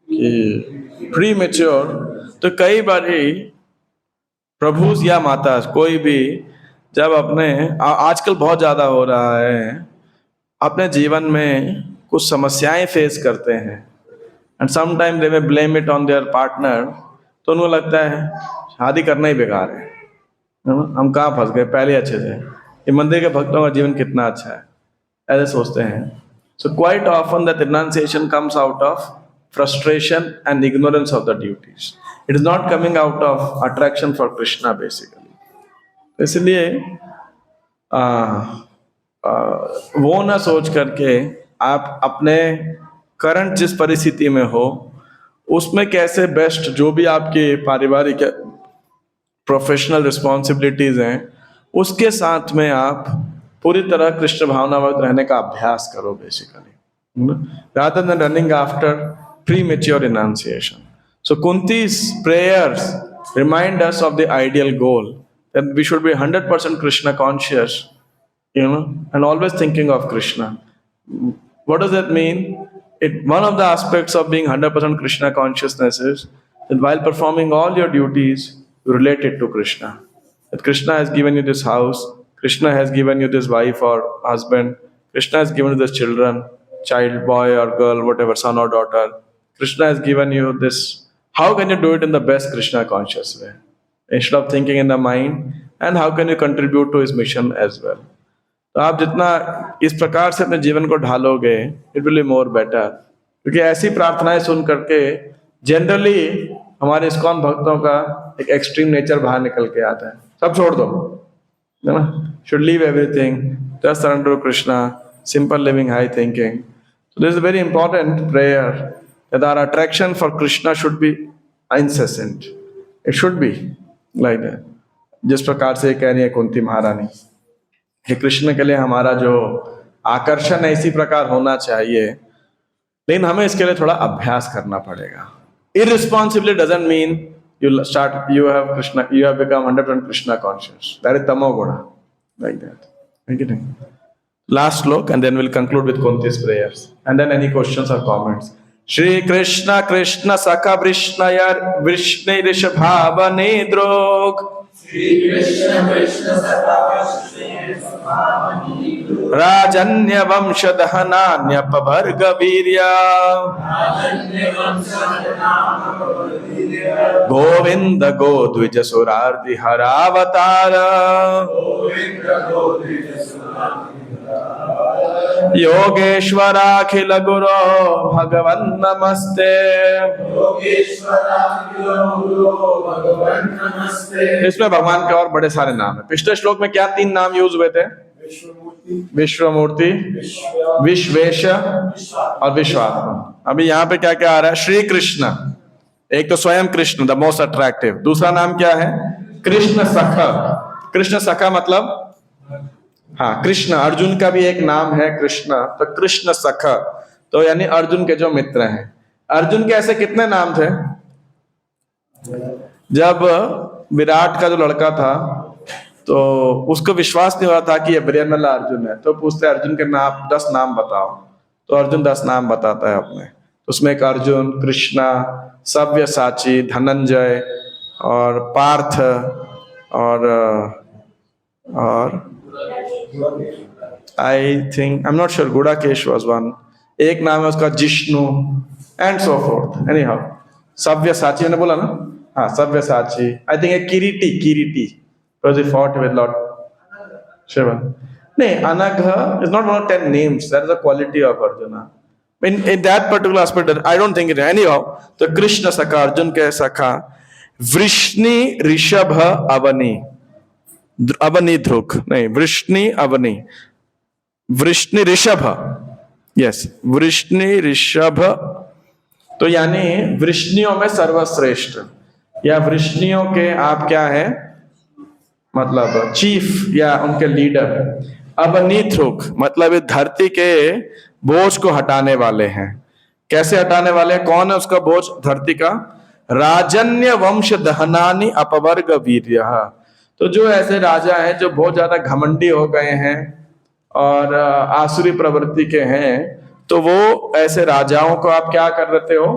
कि प्री मेच्योर, तो कई बार प्रभु या माता कोई भी जब अपने आजकल बहुत ज्यादा हो रहा है, अपने जीवन में कुछ समस्याएं फेस करते हैं and sometime they may blame it on their partner, तो उनको लगता है शादी करना ही बेकार है, हम कहाँ फंस गए, पहले अच्छे थे, ये मंदिर के भक्तों का जीवन कितना अच्छा है, ऐसे सोचते हैं। So quite often that renunciation comes out of frustration and ignorance of the duties. It is not coming out of attraction for Krishna basically. इसलिए वो ना सोच करके आप अपने करंट जिस परिस्थिति में हो उसमें कैसे बेस्ट, जो भी आपकी पारिवारिक प्रोफेशनल रिस्पॉन्सिबिलिटीज हैं उसके साथ में आप पूरी तरह कृष्ण भावनावत रहने का अभ्यास करो basically, rather than running after premature renunciation. So Kunti's prayers remind us of the ideal goal, that we should be 100% Krishna conscious, and always thinking of Krishna. What does that mean? One of the aspects of being 100% Krishna consciousness is that while performing all your duties, you relate it to Krishna. That Krishna has given you this house, Krishna has given you this wife or husband, Krishna has given you this children, child, boy or girl, whatever, son or daughter. Krishna has given you this. How can you do it in the best Krishna conscious way? Instead of thinking in the mind, and how can you contribute to his mission as well? तो आप जितना इस प्रकार से अपने जीवन को ढालोगे, it will be more better. क्योंकि ऐसी प्रार्थनाएं सुन करके जनरली हमारे इस्कॉन भक्तों का एक एक्सट्रीम नेचर बाहर निकल के आता है, सब छोड़ दो, है ना, should leave everything, just surrender to Krishna, simple living, high thinking. So this is a very important prayer, that our attraction for Krishna should be incessant. It should be like that. जिस प्रकार से कह रही है कुंती महारानी कि कृष्ण के लिए हमारा जो आकर्षण है इसी प्रकार होना चाहिए, लेकिन हमें इसके लिए थोड़ा अभ्यास करना पड़ेगा। Irresponsibility doesn't mean you have become 100% Krishna conscious. That is tamoguna, like that. Thank you. Last slok and then we'll conclude with Kunti's prayers and then any questions or comments. Shri Krishna Krishna Sakha Vishnayar Vishne Rishabhavane Drog Shri Krishna Krishna Sakha Rajanya Vamshadhananya Pabharga Virya Govinda Godvija Surardi Haravatara योगेश्वराखिल गुरो भगवन् नमस्ते। इसमें भगवान के और बड़े सारे नाम है। पिछले श्लोक में क्या 3 नाम यूज हुए थे? विश्वमूर्ति, विश्वेश और विश्वात्मा। अभी यहाँ पे क्या क्या आ रहा है? श्री कृष्ण, एक तो स्वयं कृष्ण द मोस्ट अट्रैक्टिव, दूसरा नाम क्या है? कृष्ण सखा। कृष्ण सखा मतलब हाँ, कृष्ण, अर्जुन का भी एक नाम है कृष्ण, तो कृष्ण सखा, तो यानी अर्जुन के जो मित्र हैं। अर्जुन के ऐसे कितने नाम थे? जब विराट का जो लड़का था तो उसको विश्वास नहीं हो रहा था कि ये वीरेंद्र अर्जुन है, तो पूछते अर्जुन के नाम 10 नाम बताओ, तो अर्जुन 10 नाम बताता है अपने, उसमें एक अर्जुन, कृष्णा, सव्यसाची, धनंजय और पार्थ और I think I am not sure, Gudakesh was one, एक नाम है उसका Jishnu and so forth. Anyhow Savyasachi मैंने बोला ना, हाँ सव्यसाची। आई थिंक एक Kiriti, Kiriti because he fought with lord Shiva. नहीं, Anagha is not one of 10 names. That is a quality of Arjuna. In that particular aspect, I don't think it. Anyhow, तो कृष्ण सखा, अर्जुन के सखा, वृष्णि ऋषभ अवनी, अवनी ध्रुक नहीं, वृष्णि अवनी, वृष्णि ऋषभ, यस वृष्णि ऋषभ, तो यानी वृष्णियों में सर्वश्रेष्ठ, या वृष्णियों के आप क्या है मतलब चीफ या उनके लीडर। अवनीथ्रुक मतलब इस धरती के बोझ को हटाने वाले हैं। कैसे हटाने वाले हैं? कौन है उसका बोझ धरती का? राजन्य वंश दहनानि अपवर्ग वीर्य। तो जो ऐसे राजा हैं जो बहुत ज्यादा घमंडी हो गए हैं और आसुरी प्रवृत्ति के हैं, तो वो ऐसे राजाओं को आप क्या कर देते हो?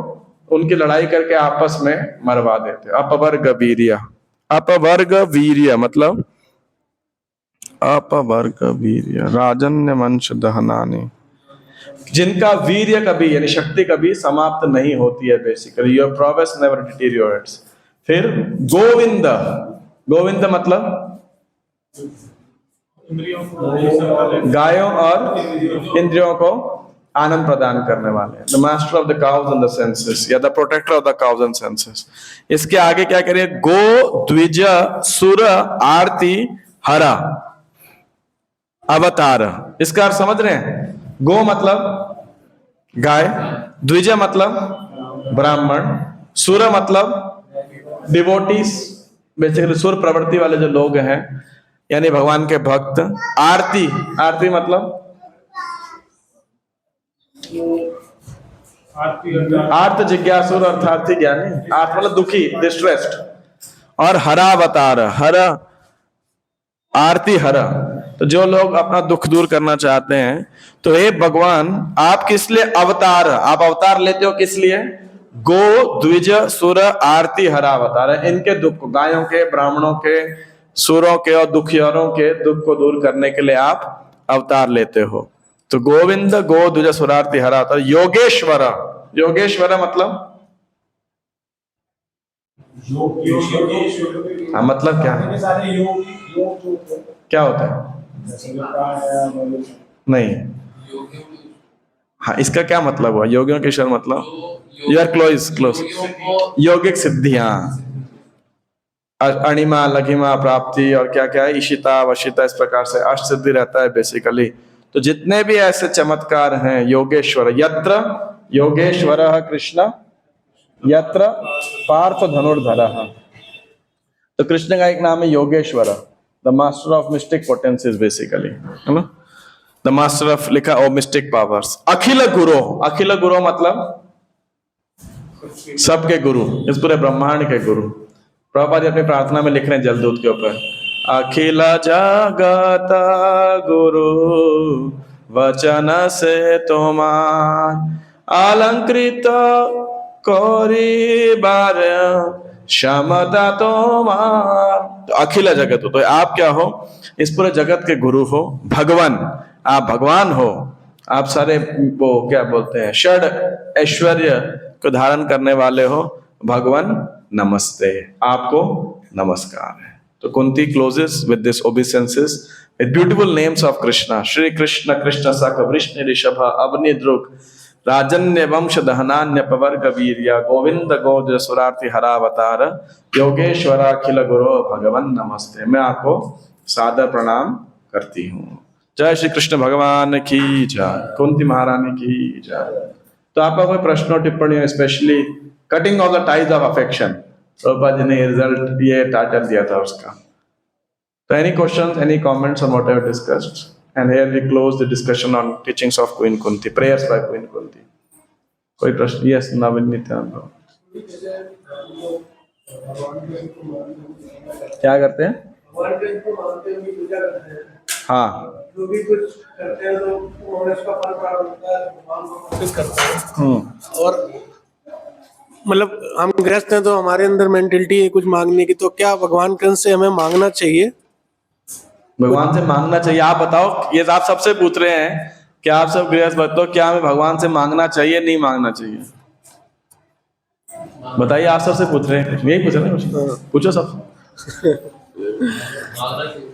उनकी लड़ाई करके आपस में मरवा देते हो। अपवर्ग वीर्य, अपवर्ग वीर्य मतलब अपवर्ग वीर्य, राजन्य वंश दहनानि, जिनका वीर्य कभी यानी शक्ति कभी समाप्त नहीं होती है। Basically your progress never deteriorates. फिर गोविंद, गोविंद मतलब गायों और इंद्रियों को आनंद प्रदान करने वाले, the master of the cows and the senses, या the protector of the cows and senses. इसके आगे क्या करिए? गो द्विज सुर आरती हरा अवतार। इसका अर्थ समझ रहे हैं? गो मतलब गाय, द्विज मतलब ब्राह्मण, सुर मतलब डिवोटीज, बेसिकली सुर प्रवृत्ति वाले जो लोग हैं यानी भगवान के भक्त। आरती, आरती मतलब आर्त जिज्ञासुर अर्थार्थी ज्ञानी, आर्त मतलब दुखी, डिस्ट्रेस्ड। और हरावतार, हर आरती हर, तो जो लोग अपना दुख दूर करना चाहते हैं। तो हे भगवान आप किस लिए अवतार, आप अवतार लेते हो किस लिए? गो द्विज सुर आरती हरावतार, इनके दुख को, गायों के, ब्राह्मणों के, सुरों के और दुखियारों के दुख को दूर करने के लिए आप अवतार लेते हो। तो गोविंद गो द्विज सुरारती हरावतार। योगेश्वर, योगेश्वर मतलब हाँ मतलब क्या है? क्या होता है? नहीं, हाँ इसका क्या मतलब हुआ? योगियों के ईश्वर मतलब यू आर क्लोज, क्लोज, योगिक सिद्धि, हाँ अणिमा लघिमा प्राप्ति और क्या क्या है, ईशिता वशिता, इस प्रकार से अष्ट सिद्धि रहता है बेसिकली। तो जितने भी ऐसे चमत्कार हैं योगेश्वर, यत्र योगेश्वर कृष्ण यत्र पार्थ धनुर्धर। तो कृष्ण का एक नाम है Yogeshwar, the master of mistake potencies basically, है ना, द मास्टर ऑफ लिखा ओ मिस्टिक पावर्स। अखिल गुरु, अखिल गुरु मतलब सबके गुरु, इस पूरे ब्रह्मांड के गुरु। प्रभुपाद जी अपनी प्रार्थना में लिख रहे हैं जलदूत के ऊपर, अखिल जगत गुरु वचन से तुम्हार अलंकृत कोरी बार क्षमता तुम्हार। तो अखिल जगत हो, तो आप क्या हो? इस पूरे जगत के गुरु हो, भगवान, आप भगवान हो, आप सारे वो क्या बोलते हैं षड ऐश्वर्य को धारण करने वाले हो। भगवान नमस्ते, आपको नमस्कार है। तो Kunti closes with this obeisances with beautiful names of Krishna, Shri Krishna, Krishna Sakha, Vrishni Rishabh, Avani ध्रुक, राजन्य वंश दहनान्य पवर्ग वीर्य, गोविंद गोद सुरार्थी हरावतार, योगेश्वर अखिल गुरु भगवान नमस्ते। मैं आपको सादर प्रणाम करती हूँ। जय श्री कृष्ण भगवान की जय, कुंती महारानी की जय। तो आपका कोई प्रश्न और टिप्पणी, specially cutting off the ties of affection, Prabhupada ji ने रिजल्ट ये टाइटल दिया था उसका। तो any questions, any comments on what I have discussed? And here we close the discussion on teachings of Queen Kunti, prayers by Queen Kunti. कोई प्रश्न? Yes, Navin Nityanand। क्या करते हैं? हाँ, जो भी कुछ करते हैं तो उन्होंने इसका फल प्राप्त होता है, भगवान को वापस करते हैं। और मतलब हम गृहस्थ हैं तो हमारे अंदर मेंटेलिटी है कुछ मांगने की, तो क्या भगवान के अंश से हमें मांगना चाहिए? भगवान से मांगना चाहिए। आप बताओ, ये आप सबसे पूछ रहे हैं कि आप सब गृहस्थ बताओ, क्या हमें भगवान से मांगना चाहिए नहीं मांगना चाहिए? बताइए, आप सबसे पूछ रहे हैं, यही पूछ रहे हैं, पूछो सब। मांगना चाहिए।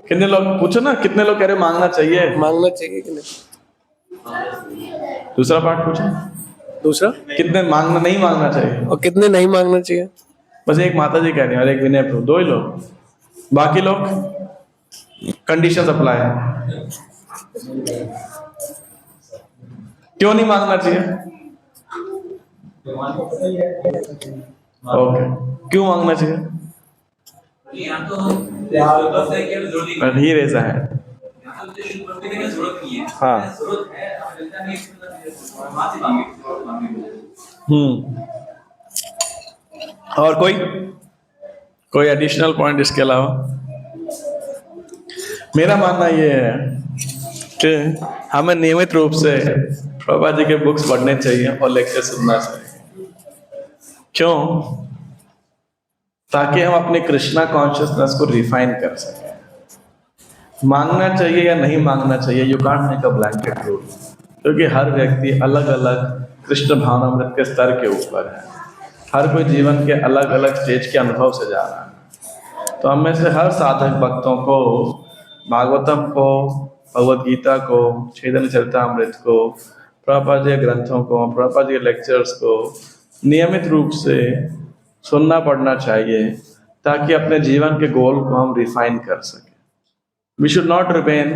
कितने लोग, पूछो ना, कितने लोग कह रहे मांगना चाहिए? मांगना चाहिए कि नहीं? दूसरा पार्ट पूछो, दूसरा, कितने मांगना नहीं मांगना चाहिए? और कितने नहीं मांगना चाहिए? बस एक माता जी कह रही है और एक विनय प्रभु, दो ही लोग, बाकी लोग कंडीशन अप्लाई है। क्यों नहीं मांगना चाहिए? ओके, क्यों मांगना चाहिए? यहाँ तो ही रेजा है। हाँ। और कोई एडिशनल पॉइंट इसके अलावा? मेरा मानना ये है कि हमें नियमित रूप से प्रभुपाद जी के बुक्स पढ़ने चाहिए और लेक्चर सुनना चाहिए। क्यों? ताकि हम अपने कृष्णा कॉन्शियसनेस को रिफाइन कर सकें। मांगना चाहिए या नहीं मांगना चाहिए, you can't make a blanket rule, क्योंकि हर व्यक्ति अलग अलग कृष्ण भावनामृत के स्तर के ऊपर है। हर कोई जीवन के अलग अलग स्टेज के अनुभव से जा रहा है। तो हम में से हर साधक भक्तों को भागवतम को, भगवद गीता को, चैतन्य चरितामृत को, प्रभुपाद जी के ग्रंथों को, प्रभुपाद जी के लेक्चर्स को नियमित रूप से सुनना पड़ना चाहिए, ताकि अपने जीवन के गोल को हम रिफाइन कर सकें। We should not remain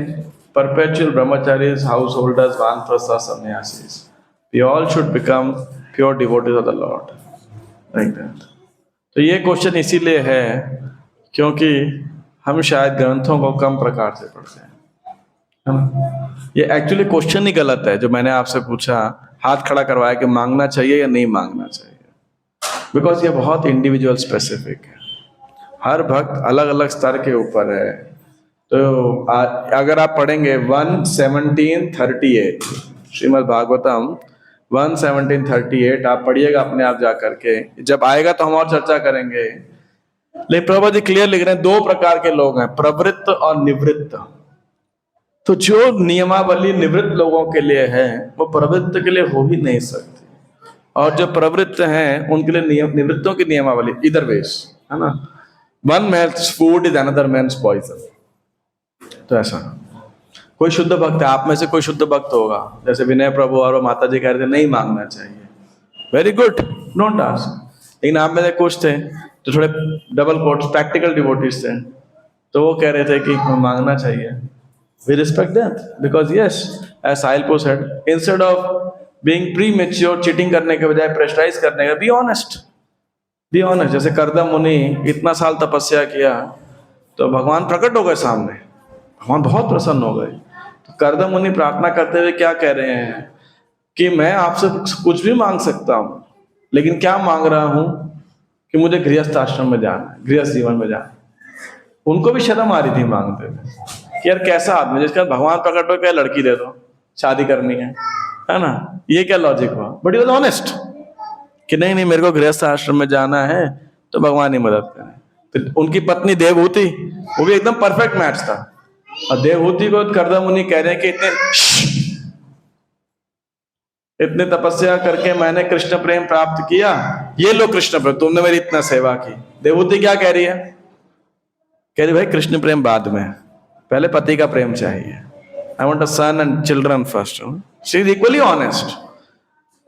perpetual brahmacharis, householders, vanaprastha, sannyasis. We all should become pure devotees of the Lord, like that. तो ये क्वेश्चन इसीलिए है क्योंकि हम शायद ग्रंथों को कम प्रकार से पढ़ते हैं, है ना? ये एक्चुअली क्वेश्चन ही गलत है जो मैंने आपसे पूछा, हाथ खड़ा करवाया कि मांगना चाहिए या नहीं मांगना चाहिए, बिकॉज ये बहुत इंडिविजुअल स्पेसिफिक है। हर भक्त अलग अलग स्तर के ऊपर है। तो अगर आप पढ़ेंगे 1:17:38 श्रीमद् भागवतम 1:17:38 आप पढ़िएगा अपने आप जा करके, जब आएगा तो हम और चर्चा करेंगे। लेकिन प्रभुपाद जी क्लियर लिख रहे हैं, दो प्रकार के लोग हैं, प्रवृत्त और निवृत्त। तो जो नियमावली निवृत्त लोगों के लिए है वो प्रवृत्त के लिए हो ही नहीं सकती, और जो प्रवृत्त हैं उनके लिए निवृत्तों की नियमावली इधर वेज है ना। One man's food is another man's poison. तो ऐसा कोई शुद्ध भक्त है, आप में से कोई शुद्ध भक्त होगा, जैसे विनय प्रभु और माता जी कह रहे थे नहीं मांगना चाहिए, वेरी गुड, डोंट आस्क। लेकिन आप में से कुछ थे जो थोड़े डबल कोट्स प्रैक्टिकल डिवोटीज थे, तो वो कह रहे थे कि मांगना चाहिए। We respect that, because yes, as Sahilpur said, instead of being premature, cheating करने के बजाय प्रेशराइज करने का, बी ऑनेस्ट, बी ऑनेस्ट। जैसे कर्दम मुनि इतना साल तपस्या किया तो भगवान प्रकट हो गए सामने, भगवान बहुत प्रसन्न हो गए। तो कर्दम मुनि प्रार्थना करते हुए क्या कह रहे हैं कि मैं आपसे कुछ भी मांग सकता हूं, लेकिन क्या मांग रहा हूं कि मुझे गृहस्थ आश्रम में जाना है, गृहस्थ जीवन में जाना है। उनको भी शर्म आ रही थी मांगते हुए कि यार कैसा आदमी जिसका भगवान प्रकट हो, क्या लड़की दे दो, शादी करनी है ना, ये क्या लॉजिक हुआ। बट ही वाज ऑनेस्ट कि नहीं नहीं, मेरे को गृहस्थ आश्रम में जाना है तो भगवान ही मदद करें। तो उनकी पत्नी देवहूति, वो भी एकदम परफेक्ट मैच था। और देवहूति को कर्दम मुनि कह रहे हैं कि इतने तपस्या करके मैंने कृष्ण प्रेम प्राप्त किया, ये लो कृष्ण प्रेम, तुमने मेरी इतना सेवा की। देवहूति क्या कह रही है? कह रही भाई कृष्ण प्रेम बाद में, पहले पति का प्रेम चाहिए। I want a son and children first. She is equally honest.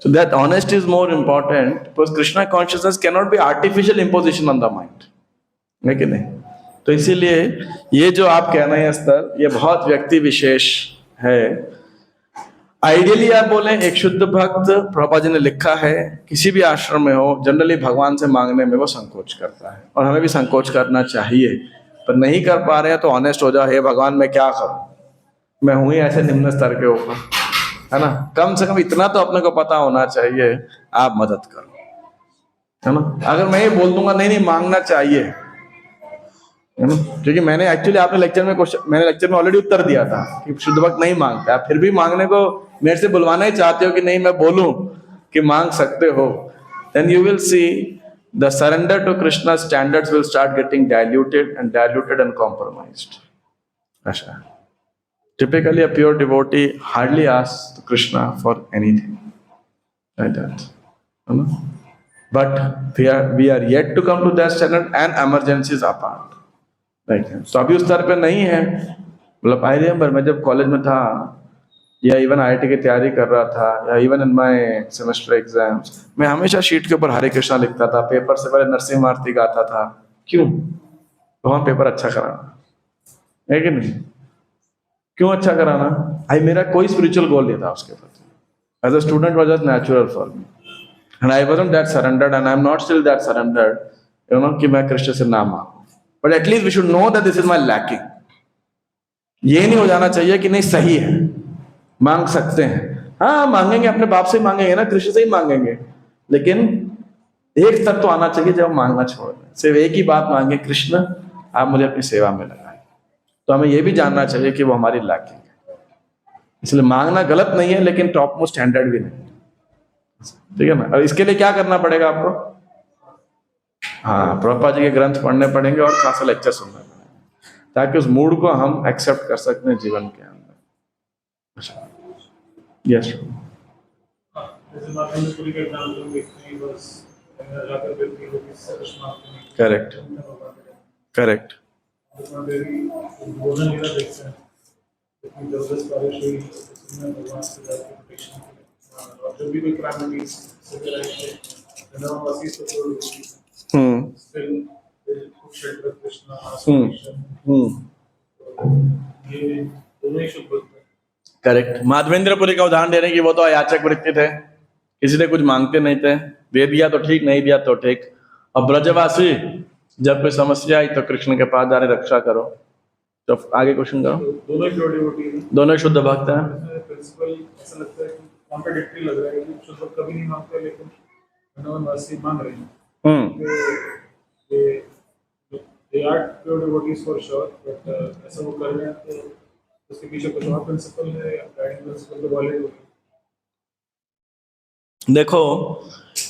So that honesty is more important, because Krishna consciousness cannot be artificial imposition on the mind. है कि नहीं? तो इसीलिए ये जो आप कह रहे हैं स्तर, ये बहुत व्यक्ति विशेष है। आइडियली आप बोले एक शुद्ध भक्त, प्रभुपाद जी ने लिखा है, किसी भी आश्रम में हो, जनरली भगवान से मांगने में वो संकोच करता है, और हमें भी संकोच करना चाहिए। पर नहीं कर पा रहे हैं तो ऑनेस्ट हो जाओ, हे भगवान मैं क्या करूं, मैं हूं ही ऐसे निम्न स्तर के ऊपर, है ना। कम से कम इतना तो अपने को पता होना चाहिए, आप मदद करो, है ना। अगर मैं ये बोल दूंगा नहीं नहीं मांगना चाहिए, है ना, क्योंकि मैंने एक्चुअली आपने लेक्चर में ऑलरेडी उत्तर दिया था कि शुद्ध भक्त नहीं मांगते, आप फिर भी मांगने को मेरे से बुलवाना ही चाहते हो कि नहीं मैं बोलूं कि मांग सकते हो, then you will see the surrender to Krishna's standards will start getting diluted and compromised. Asha. Typically, a pure devotee hardly asks Krishna for anything like that. You know? But we are yet to come to that standard, and emergencies apart. Like so अभी उस स्तर पे नहीं है. मतलब I remember मैं जब college में था या इवन आईआईटी की तैयारी कर रहा था या even in my semester exams, मैं हमेशा शीट के ऊपर हरे कृष्णा लिखता था. पेपर से पहले नरसिंह आरती गाता था. क्यों? वहाँ पेपर अच्छा कराना है कि नहीं? क्यों अच्छा कराना? भाई मेरा कोई स्पिरिचुअल गोल नहीं था उसके प्रति. As a student was just natural for me and I wasn't that surrendered and I am not still that surrendered, you know, कि मैं कृष्ण से ना मांगू. But at least we should know that this is my lacking. ये नहीं हो जाना चाहिए कि नहीं सही है, मांग सकते हैं. हाँ मांगेंगे, अपने बाप से ही मांगेंगे ना, कृष्ण से ही मांगेंगे, लेकिन एक स्तर तो आना चाहिए जब मांगना छोड़ दें. सिर्फ एक ही बात मांगे, कृष्ण आप मुझे अपनी सेवा में लगाएं. तो हमें यह भी जानना चाहिए कि वो हमारी लैकिंग है. इसलिए मांगना गलत नहीं है, लेकिन टॉप मोस्ट स्टैंडर्ड भी नहीं. ठीक है ना? और इसके लिए क्या करना पड़ेगा आपको? हाँ, प्रभुपाद जी के ग्रंथ पढ़ने पड़ेंगे और खासा लेक्चर सुनना पड़ेगा, ताकि उस मूड को हम एक्सेप्ट कर सकते हैं जीवन के अंदर. Yes. Correct correct. Correct. Madhavendrapuri का उदाहरण दे रहे हैं कि वो तो अयाचक वृत्ति थे, किसी ने कुछ मांगते नहीं थे, दे दिया तो ठीक, नहीं दिया तो ठीक. अब ब्रजवासी जब कोई समस्या आई तो कृष्ण के पास जा रहे, रक्षा करो. तो आगे क्वेश्चन करो. दोनों शुद्ध भक्त हैं. प्रिंसिपल ऐसा लगता है कि कॉन्ट्राडिक्टरी लग रहा है कि शुद्ध भक्त कभी नहीं मांगते लेकिन वनवासी मांग रहे हैं. they are pure devotees for sure, but ऐसा वो कर रहे हैं तो उसके पीछे कुछ और प्रिंसिपल है या गाइडिंग प्रिंसिपल तो वाले हो. देखो,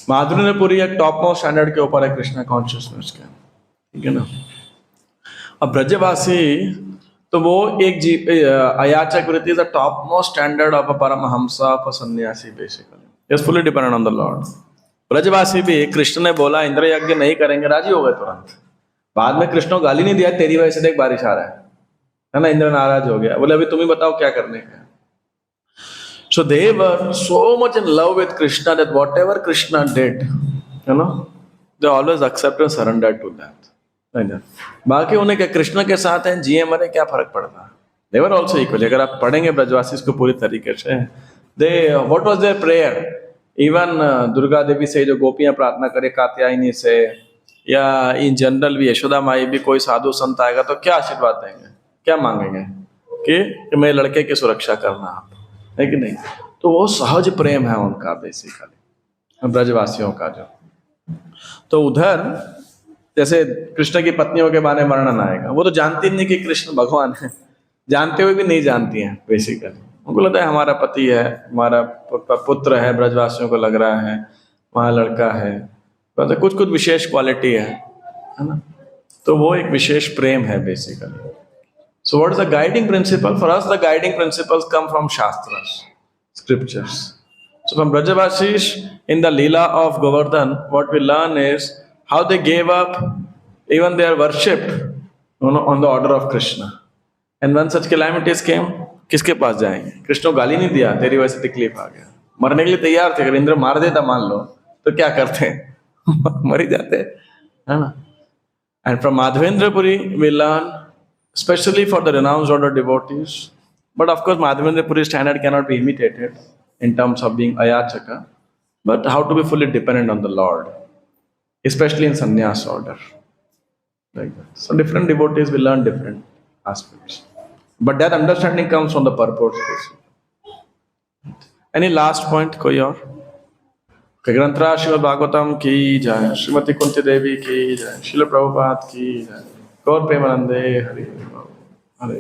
माधुर्यपुरी एक टॉप मोस्ट स्टैंडर्ड के ऊपर है कृष्णा कॉन्शियसनेस के. ठीक है ना? अब ब्रजवासी तो वो एक अयाचक वृत्ति is the top most standard of a paramahamsa, of a sannyasi. Basically is fully dependent on the lord. ब्रजवासी भी कृष्ण ने बोला इंद्र यज्ञ नहीं करेंगे, राजी हो गए तुरंत. बाद में कृष्ण को गाली नहीं दिया, तेरी वजह से देख बारिश आ रहा है ना. इंद्र नाराज हो गया, बोले अभी तुम ही बताओ क्या करने का. So they were so much in love with Krishna that whatever Krishna did, you know, they always accepted and surrendered to that. बाकी उन्हें क्या, कृष्ण के साथ हैं, जिए मरे क्या फर्क पड़ता. They were also equal. अगर आप पढ़ेंगे ब्रजवासी को पूरी तरीके से, what was their prayer? Even Durga Devi से जो गोपियां प्रार्थना करे, कात्यायनी से, या इन जनरल भी यशोदा माई भी कोई साधु संत आएगा तो क्या आशीर्वाद देंगे, क्या मांगेंगे कि मेरे लड़के की सुरक्षा करना आप, है कि नहीं. तो वो सहज प्रेम है उनका बेसिकली, ब्रजवासियों का जो. तो उधर जैसे कृष्ण की पत्नियों के बारे में वर्णन आएगा, वो तो जानती नहीं कि कृष्ण भगवान है, जानते हुए भी नहीं जानती हैं बेसिकली. उनको लगता है हमारा पति है, हमारा पुत्र है, ब्रजवासियों को लग रहा है वहाँ लड़का है, तो कुछ कुछ विशेष क्वालिटी है ना. तो वो एक विशेष प्रेम है basically. So what is the guiding principle? For us, the guiding principles come from Shastras, scriptures. So from Brajavasis, in the Leela of Govardhan, what we learn is how they gave up even their worship, you know, on the order of Krishna. And when such calamities came, किसके पास जाएंगे? कृष्ण को गाली नहीं दिया, तेरी वजह से तकलीफ आ गया, मरने के लिए तैयार थे. अगर इंद्र मार देता मान लो तो क्या करते हैं? मर ही जाते, है ना. And from Madhvendra-puri we learn, especially for the renounced order devotees. But of course, Madhvendra-puri standard cannot be imitated in terms of being ayachaka, but how to be fully dependent on the Lord, especially in sannyas order. Like that. So different devotees will learn different aspects. But that understanding comes from the purport. Any last point, koi aur? ग्रंथराज Shrimad Bhagavatam की जय, श्रीमती कुंती देवी की जय, श्रील प्रभुपाद की जय, गौर प्रेमानंदे हरि हरे.